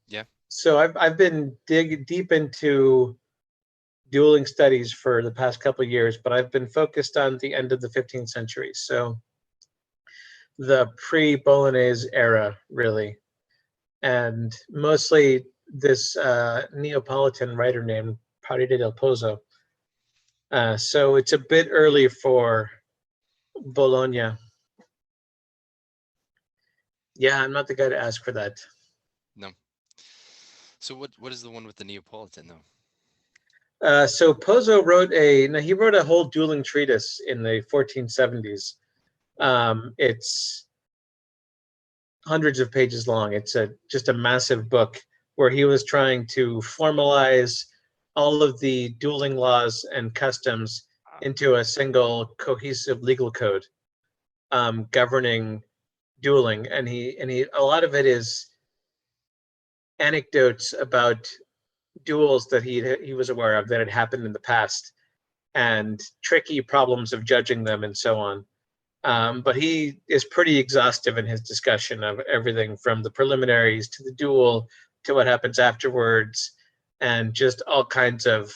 Yeah. So I've been dig deep into dueling studies for the past couple of years, but I've been focused on the end of the 15th century. So the pre-Bolognese era, really, and mostly this Neapolitan writer named Paride del Pozzo. So it's a bit early for Bologna. Yeah, I'm not the guy to ask for that. No. So what is the one with the Neapolitan though? So Pozzo wrote he wrote a whole dueling treatise in the 1470s. It's hundreds of pages long. It's just a massive book where he was trying to formalize all of the dueling laws and customs Uh, into a single cohesive legal code governing dueling. And he a lot of it is anecdotes about duels that he was aware of that had happened in the past and tricky problems of judging them and so on. But he is pretty exhaustive in his discussion of everything from the preliminaries to the duel to what happens afterwards, and just all kinds of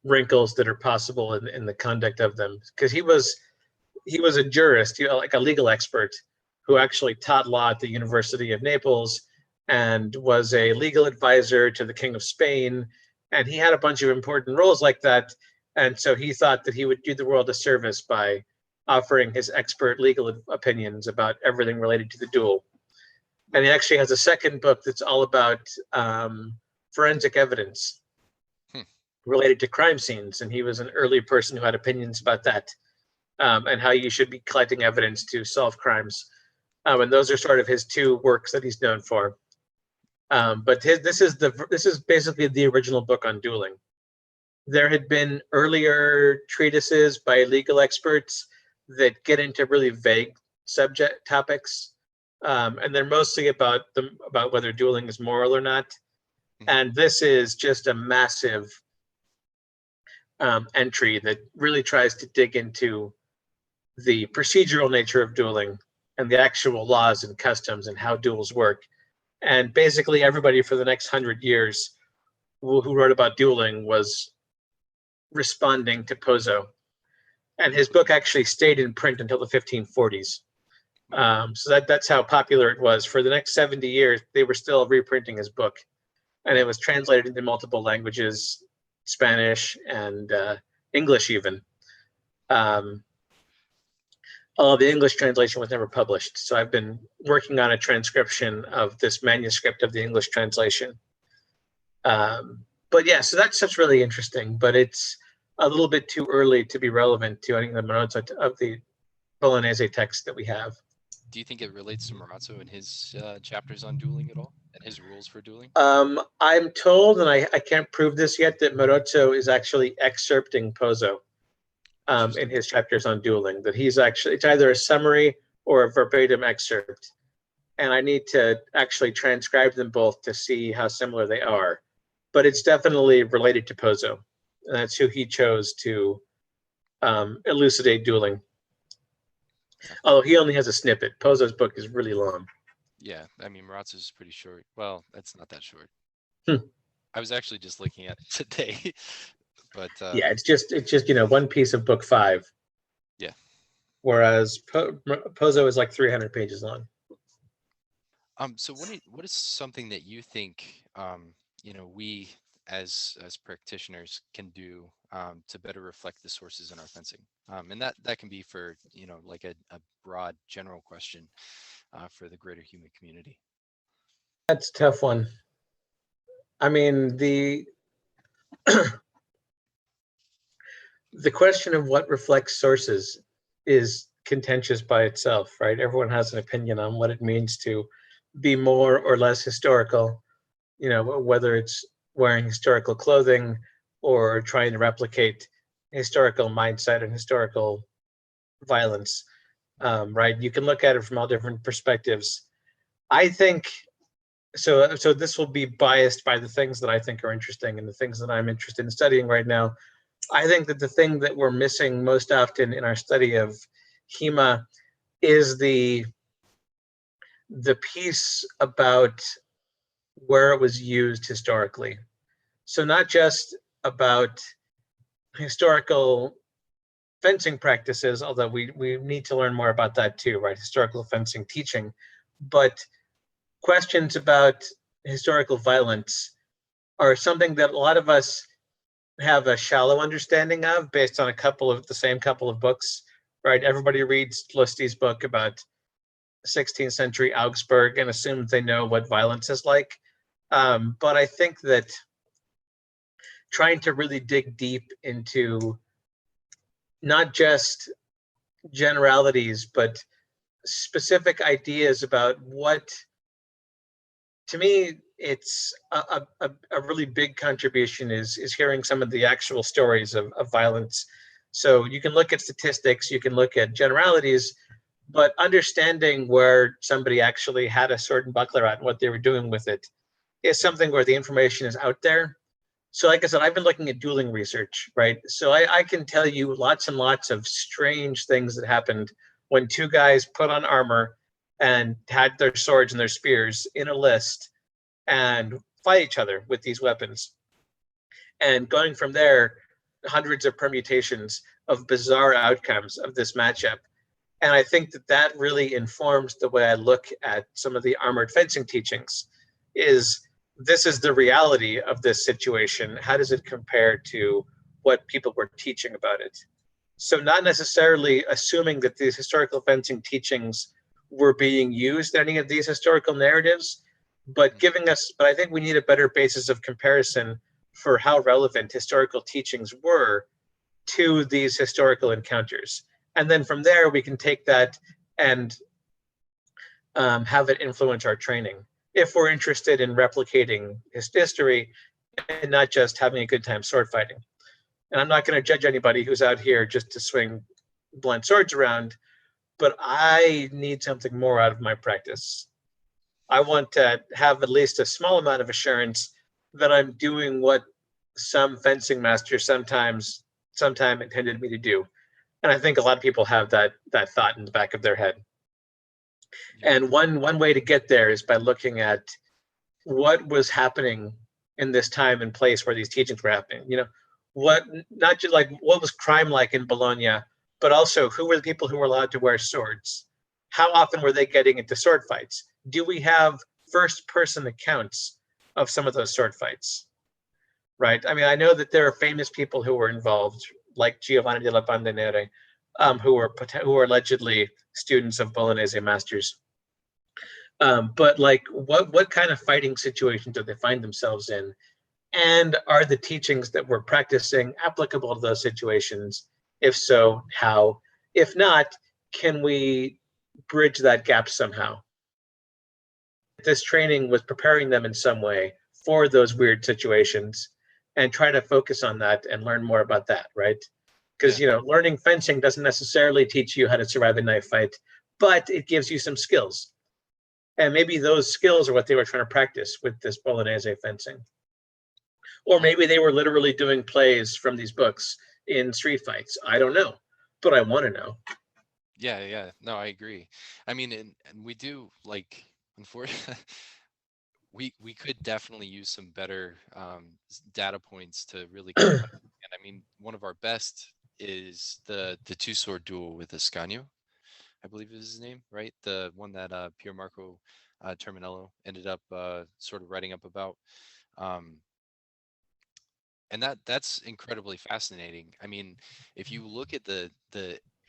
wrinkles that are possible in the conduct of them. Because he was a jurist, like a legal expert, who actually taught law at the University of Naples and was a legal advisor to the King of Spain. And he had a bunch of important roles like that. And so he thought that he would do the world a service by offering his expert legal opinions about everything related to the duel. And he actually has a second book that's all about forensic evidence hmm. related to crime scenes. And he was an early person who had opinions about that, and how you should be collecting evidence to solve crimes. And those are sort of his two works that he's known for. But this is basically the original book on dueling. There had been earlier treatises by legal experts that get into really vague subject topics, and they're mostly about whether dueling is moral or not. Hmm. And this is just a massive entry that really tries to dig into the procedural nature of dueling and the actual laws and customs and how duels work. And basically, everybody for the next 100 years who wrote about dueling was responding to Pozzo. And his book actually stayed in print until the 1540s. Wow. So that's how popular it was. For the next 70 years, they were still reprinting his book. And it Wow. was translated into multiple languages, Spanish and English even. Um, Although the English translation was never published. So I've been working on a transcription of this manuscript of the English translation. But yeah, so that's really interesting, but it's a little bit too early to be relevant to any of the notes of the Bolognese text that we have. Do you think it relates to Marazzo and his chapters on dueling at all, and his rules for dueling? I'm told, and I can't prove this yet, that Marozzo is actually excerpting Pozzo in Interesting. his chapters on dueling, that he's actually, it's either a summary or a verbatim excerpt. And I need to actually transcribe them both to see how similar they are. But it's definitely related to Pozzo. And that's who he chose to elucidate dueling. Yeah. Although he only has a snippet. Pozzo's book is really long. Yeah. I mean, Marazzo's pretty short. Well, it's not that short. Hmm. I was actually just looking at it today, but Yeah, it's just one piece of book five, yeah. whereas Pozzo is like 300 pages long. So what is something that you think we as practitioners can do to better reflect the sources in our fencing? And that can be for like a broad general question for the greater human community. That's a tough one. I mean, The question of what reflects sources is contentious by itself, right? Everyone has an opinion on what it means to be more or less historical, whether it's wearing historical clothing or trying to replicate historical mindset and historical violence, right? You can look at it from all different perspectives. I think so. So this will be biased by the things that I think are interesting and the things that I'm interested in studying right now. I think that the thing that we're missing most often in our study of HEMA is the piece about where it was used historically. So not just about historical fencing practices, although we need to learn more about that too, right? Historical fencing teaching, but questions about historical violence are something that a lot of us have a shallow understanding of based on the same couple of books, right? Everybody reads Lusty's book about 16th century Augsburg and assumes they know what violence is like. But I think that trying to really dig deep into not just generalities, but specific ideas about what, to me, it's a really big contribution is hearing some of the actual stories of violence. So you can look at statistics, you can look at generalities, but understanding where somebody actually had a sword and buckler out and what they were doing with it is something where the information is out there. So like I said, I've been looking at dueling research, right? So I can tell you lots and lots of strange things that happened when two guys put on armor and had their swords and their spears in a list and fight each other with these weapons. And going from there, hundreds of permutations of bizarre outcomes of this matchup. And I think that that really informs the way I look at some of the armored fencing teachings is this is the reality of this situation. How does it compare to what people were teaching about it? So not necessarily assuming that these historical fencing teachings were being used in any of these historical narratives, but I think we need a better basis of comparison for how relevant historical teachings were to these historical encounters. And then from there, we can take that and have it influence our training if we're interested in replicating history and not just having a good time sword fighting. And I'm not going to judge anybody who's out here just to swing blunt swords around, but I need something more out of my practice. I want to have at least a small amount of assurance that I'm doing what some fencing master sometime intended me to do. And I think a lot of people have that thought in the back of their head. Yeah. And one way to get there is by looking at what was happening in this time and place where these teachings were happening. What not just like what was crime like in Bologna, but also who were the people who were allowed to wear swords? How often were they getting into sword fights? Do we have first person accounts of some of those sword fights? Right. I mean, I know that there are famous people who were involved, like Giovanni della Pandanere, who were allegedly students of Bolognese masters. But like, what kind of fighting situations do they find themselves in? And are the teachings that we're practicing applicable to those situations? If so, how? If not, can we bridge that gap somehow? This training was preparing them in some way for those weird situations and try to focus on that and learn more about that, right? Because, Yeah. learning fencing doesn't necessarily teach you how to survive a knife fight, but it gives you some skills. And maybe those skills are what they were trying to practice with this Bolognese fencing. Or maybe they were literally doing plays from these books in street fights. I don't know, but I want to know. Yeah, yeah. No, I agree. I mean, and we do like, unfortunately, we could definitely use some better data points to really kind of understand. I mean, one of our best is the two sword duel with Ascanio, I believe is his name, right? The one that Pier Marco Terminello ended up sort of writing up about. Um, and that's incredibly fascinating. I mean, if you look at the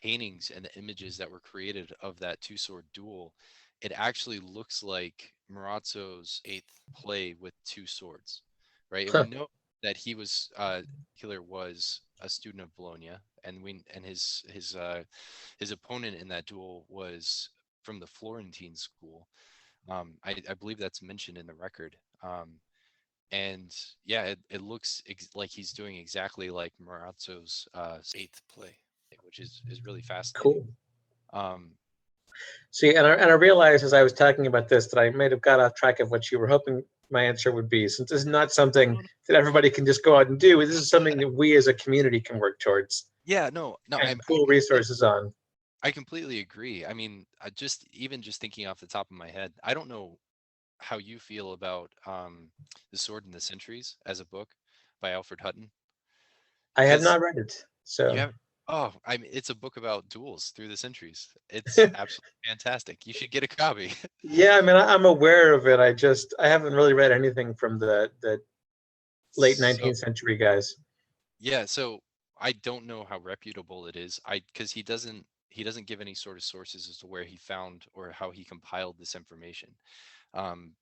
paintings and the images that were created of that two sword duel, it actually looks like Marazzo's eighth play with two swords, right? And we Huh. know that he was Hitler was a student of Bologna, and his opponent in that duel was from the Florentine school. I believe that's mentioned in the record. And yeah, it looks like he's doing exactly like Marazzo's eighth play, which is really fascinating. Cool. Um, See, and I realized as I was talking about this that I might have got off track of what you were hoping my answer would be, since this is not something that everybody can just go out and do. This is something that we as a community can work towards yeah, no, no, and pool resources on. I completely agree. I mean, just thinking off the top of my head, I don't know how you feel about The Sword in the Centuries as a book by Alfred Hutton, I have because not read it, you so have I mean, it's a book about duels through the centuries. It's absolutely fantastic. You should get a copy. yeah, I mean, I'm aware of it. I haven't really read anything from the late So 19th century guys. yeah, so I don't know how reputable it is. I because he doesn't give any sort of sources as to where he found or how he compiled this information. Um,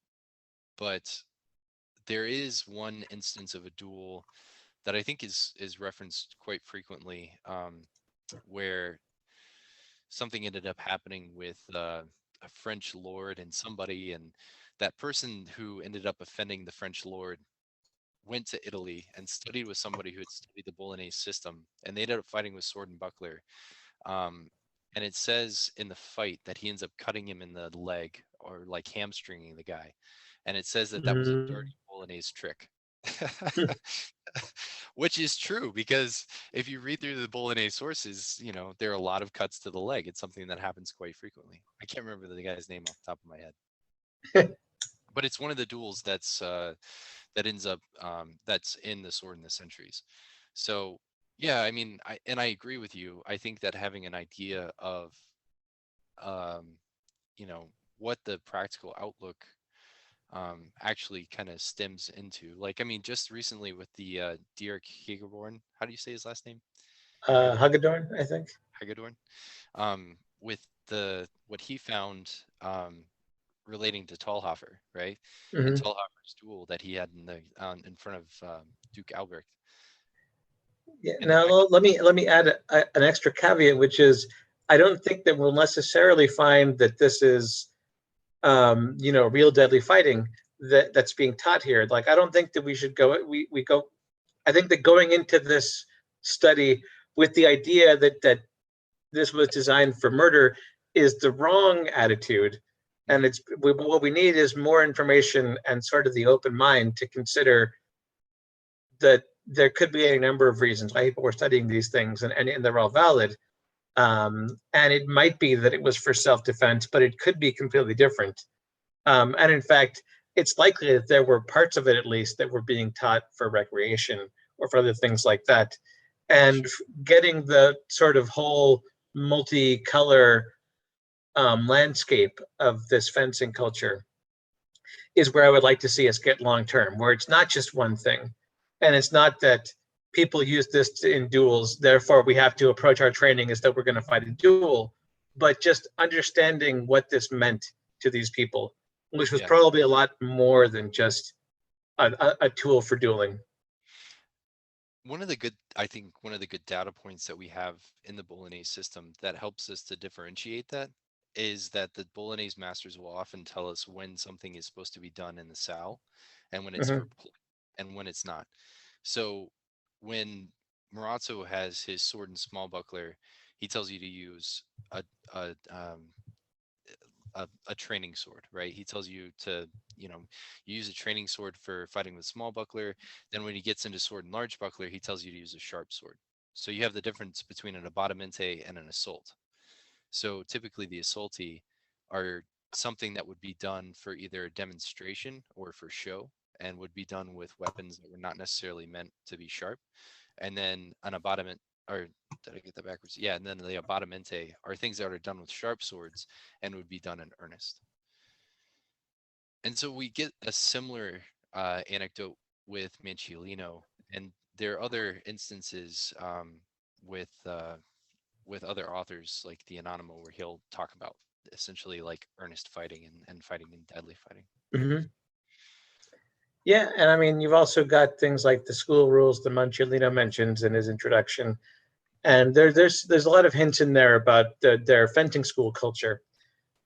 but there is one instance of a duel that I think is referenced quite frequently, where something ended up happening with a French lord and somebody, and that person who ended up offending the French lord went to Italy and studied with somebody who had studied the Bolognese system, and they ended up fighting with sword and buckler. Um, and it says in the fight that he ends up cutting him in the leg or like hamstringing the guy, and it says that that was a Mm-hmm. dirty Bolognese trick. Which is true because if you read through the Bolognese sources, there are a lot of cuts to the leg. It's something that happens quite frequently. I can't remember the guy's name off the top of my head, but it's one of the duels that ends up that's in the Sword in the Centuries. So yeah, I mean, I agree with you. I think that having an idea of um, you know what the practical outlook actually kind of stems into. Like, I mean, just recently with the Dirk Hagedorn, how do you say his last name? Hagedorn, I think. Hagedorn. With the what he found relating to Tallhofer, right? And Mm-hmm. Tallhofer's duel that he had in front of Duke Albrecht. Yeah. And the Now fact that let me add an extra caveat, which is I don't think that we'll necessarily find that this is real deadly fighting that's being taught here. Like I don't think that we should go we go I think that going into this study with the idea that this was designed for murder is the wrong attitude. And mhm, what we need is more information and sort of the open mind to consider that there could be a number of reasons why people were studying these things, and they're all valid. And it might be that it was for self-defense, but it could be completely different. And in fact, it's likely that there were parts of it, at least, that were being taught for recreation or for other things like that. And sure, getting the sort of whole multicolor landscape of this fencing culture is where I would like to see us get long term, where it's not just one thing. And it's not that people use this in duels, therefore we have to approach our training as though we're going to fight a duel, but just understanding what this meant to these people, which was yeah. probably a lot more than just a tool for dueling. I think one of the good data points that we have in the Bolognese system that helps us to differentiate that is that the Bolognese masters will often tell us when something is supposed to be done in the Sal and when it's for Mm-hmm. play and when it's not. So when Marazzo has his sword and small buckler, he tells you to use a a um, a training sword, right? He tells you to, use a training sword for fighting with small buckler. Then when he gets into sword and large buckler, he tells you to use a sharp sword. So you have the difference between an abattimente and an assault. So typically the assaulti are something that would be done for either a demonstration or for show and would be done with weapons that were not necessarily meant to be sharp. And then an abattement, or did I get that backwards? Yeah, and then the abattimente are things that are done with sharp swords and would be done in earnest. And so we get a similar anecdote with Manciolino, and there are other instances with other authors like the Anonymous where he'll talk about essentially like earnest fighting and fighting and deadly fighting. Mm-hmm. Yeah, and I mean, you've also got things like the school rules that Manciolino mentions in his introduction, and there's a lot of hints in there about their fencing school culture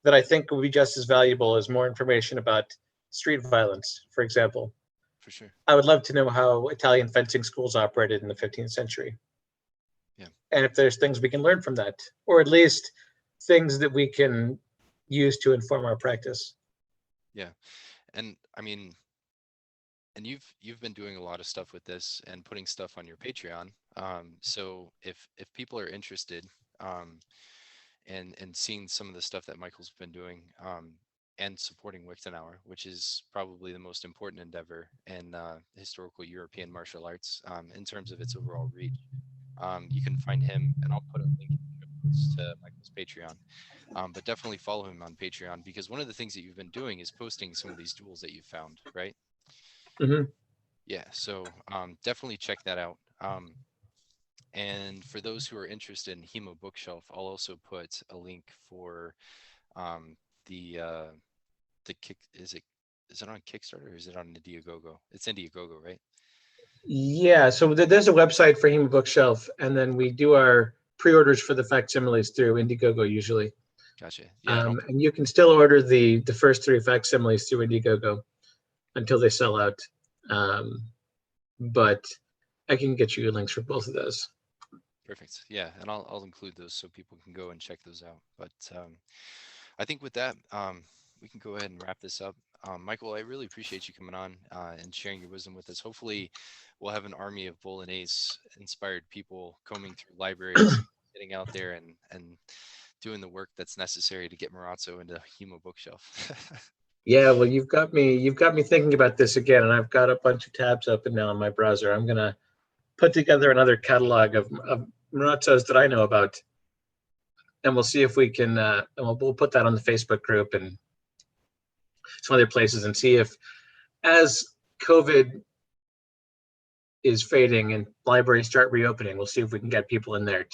that I think will be just as valuable as more information about street violence, for example. For sure. I would love to know how Italian fencing schools operated in the 15th century, Yeah. and if there's things we can learn from that, or at least things that we can use to inform our practice. Yeah. And I mean, and you've been doing a lot of stuff with this and putting stuff on your Patreon. So if people are interested, um, and seeing some of the stuff that Michael's been doing, and supporting Wiktenauer, which is probably the most important endeavor in historical European martial arts, in terms of its overall reach. You can find him, and I'll put a link in the show notes to Michael's Patreon. But definitely follow him on Patreon, because one of the things that you've been doing is posting some of these duels that you've found, right? Mm-hmm. Yeah, so definitely check that out. And for those who are interested in HEMA Bookshelf, I'll also put a link for um, the kick. Is it on Kickstarter or is it on Indiegogo? It's Indiegogo, right? Yeah, so there's a website for HEMA Bookshelf, and then we do our pre-orders for the facsimiles through Indiegogo usually. Gotcha. Yeah, and I'll put, And you can still order the first three facsimiles through Indiegogo until they sell out. Um, but I can get you links for both of those. perfect. Yeah, and I'll include those so people can go and check those out. But I think with that, we can go ahead and wrap this up. Michael, I really appreciate you coming on and sharing your wisdom with us. Hopefully, we'll have an army of Bolognese inspired people combing through libraries, getting out there and doing the work that's necessary to get Marazzo into HEMA Bookshelf. Yeah, well, you've got me thinking about this again, and I've got a bunch of tabs open now in my browser. I'm gonna put together another catalog of Marazzos that I know about, and we'll see if we can, and we'll put that on the Facebook group and some other places, and see if, as COVID is fading and libraries start reopening, we'll see if we can get people in there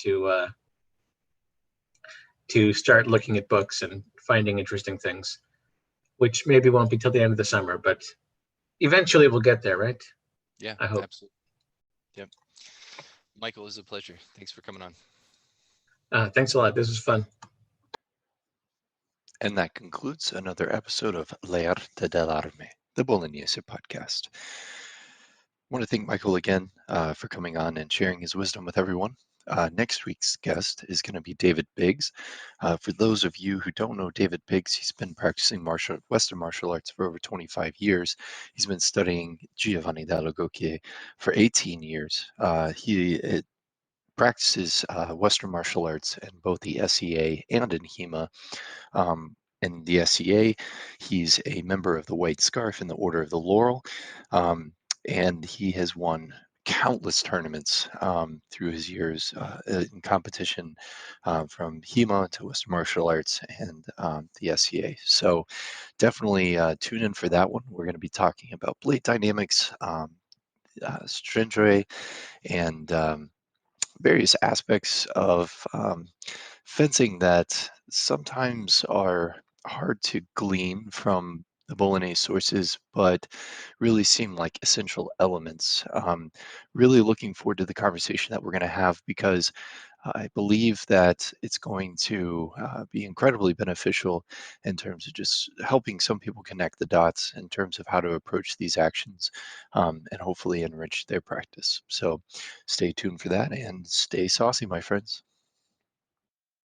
to start looking at books and finding interesting things, which maybe won't be till the end of the summer, but eventually we'll get there, right? Yeah, I hope. absolutely. Yep. Michael, it was a pleasure. Thanks for coming on. Thanks a lot. This was fun. And that concludes another episode of L'Arte dell'Arme, the Bolognese podcast. I want to thank Michael again for coming on and sharing his wisdom with everyone. Next week's guest is going to be David Biggs. For those of you who don't know David Biggs, he's been practicing Western martial arts for over 25 years. He's been studying Giovanni Dalla Gocchie for 18 years. He practices Western martial arts in both the SEA and in HEMA. In the SEA, he's a member of the White Scarf in the Order of the Laurel, and he has won countless tournaments through his years in competition, from HEMA to Western martial arts and the SEA. So definitely tune in for that one. We're going to be talking about blade dynamics, stringere, and various aspects of fencing that sometimes are hard to glean from the Bolognese sources, but really seem like essential elements. Really looking forward to the conversation that we're going to have, because I believe that it's going to be incredibly beneficial in terms of just helping some people connect the dots in terms of how to approach these actions, and hopefully enrich their practice. So stay tuned for that and stay saucy, my friends.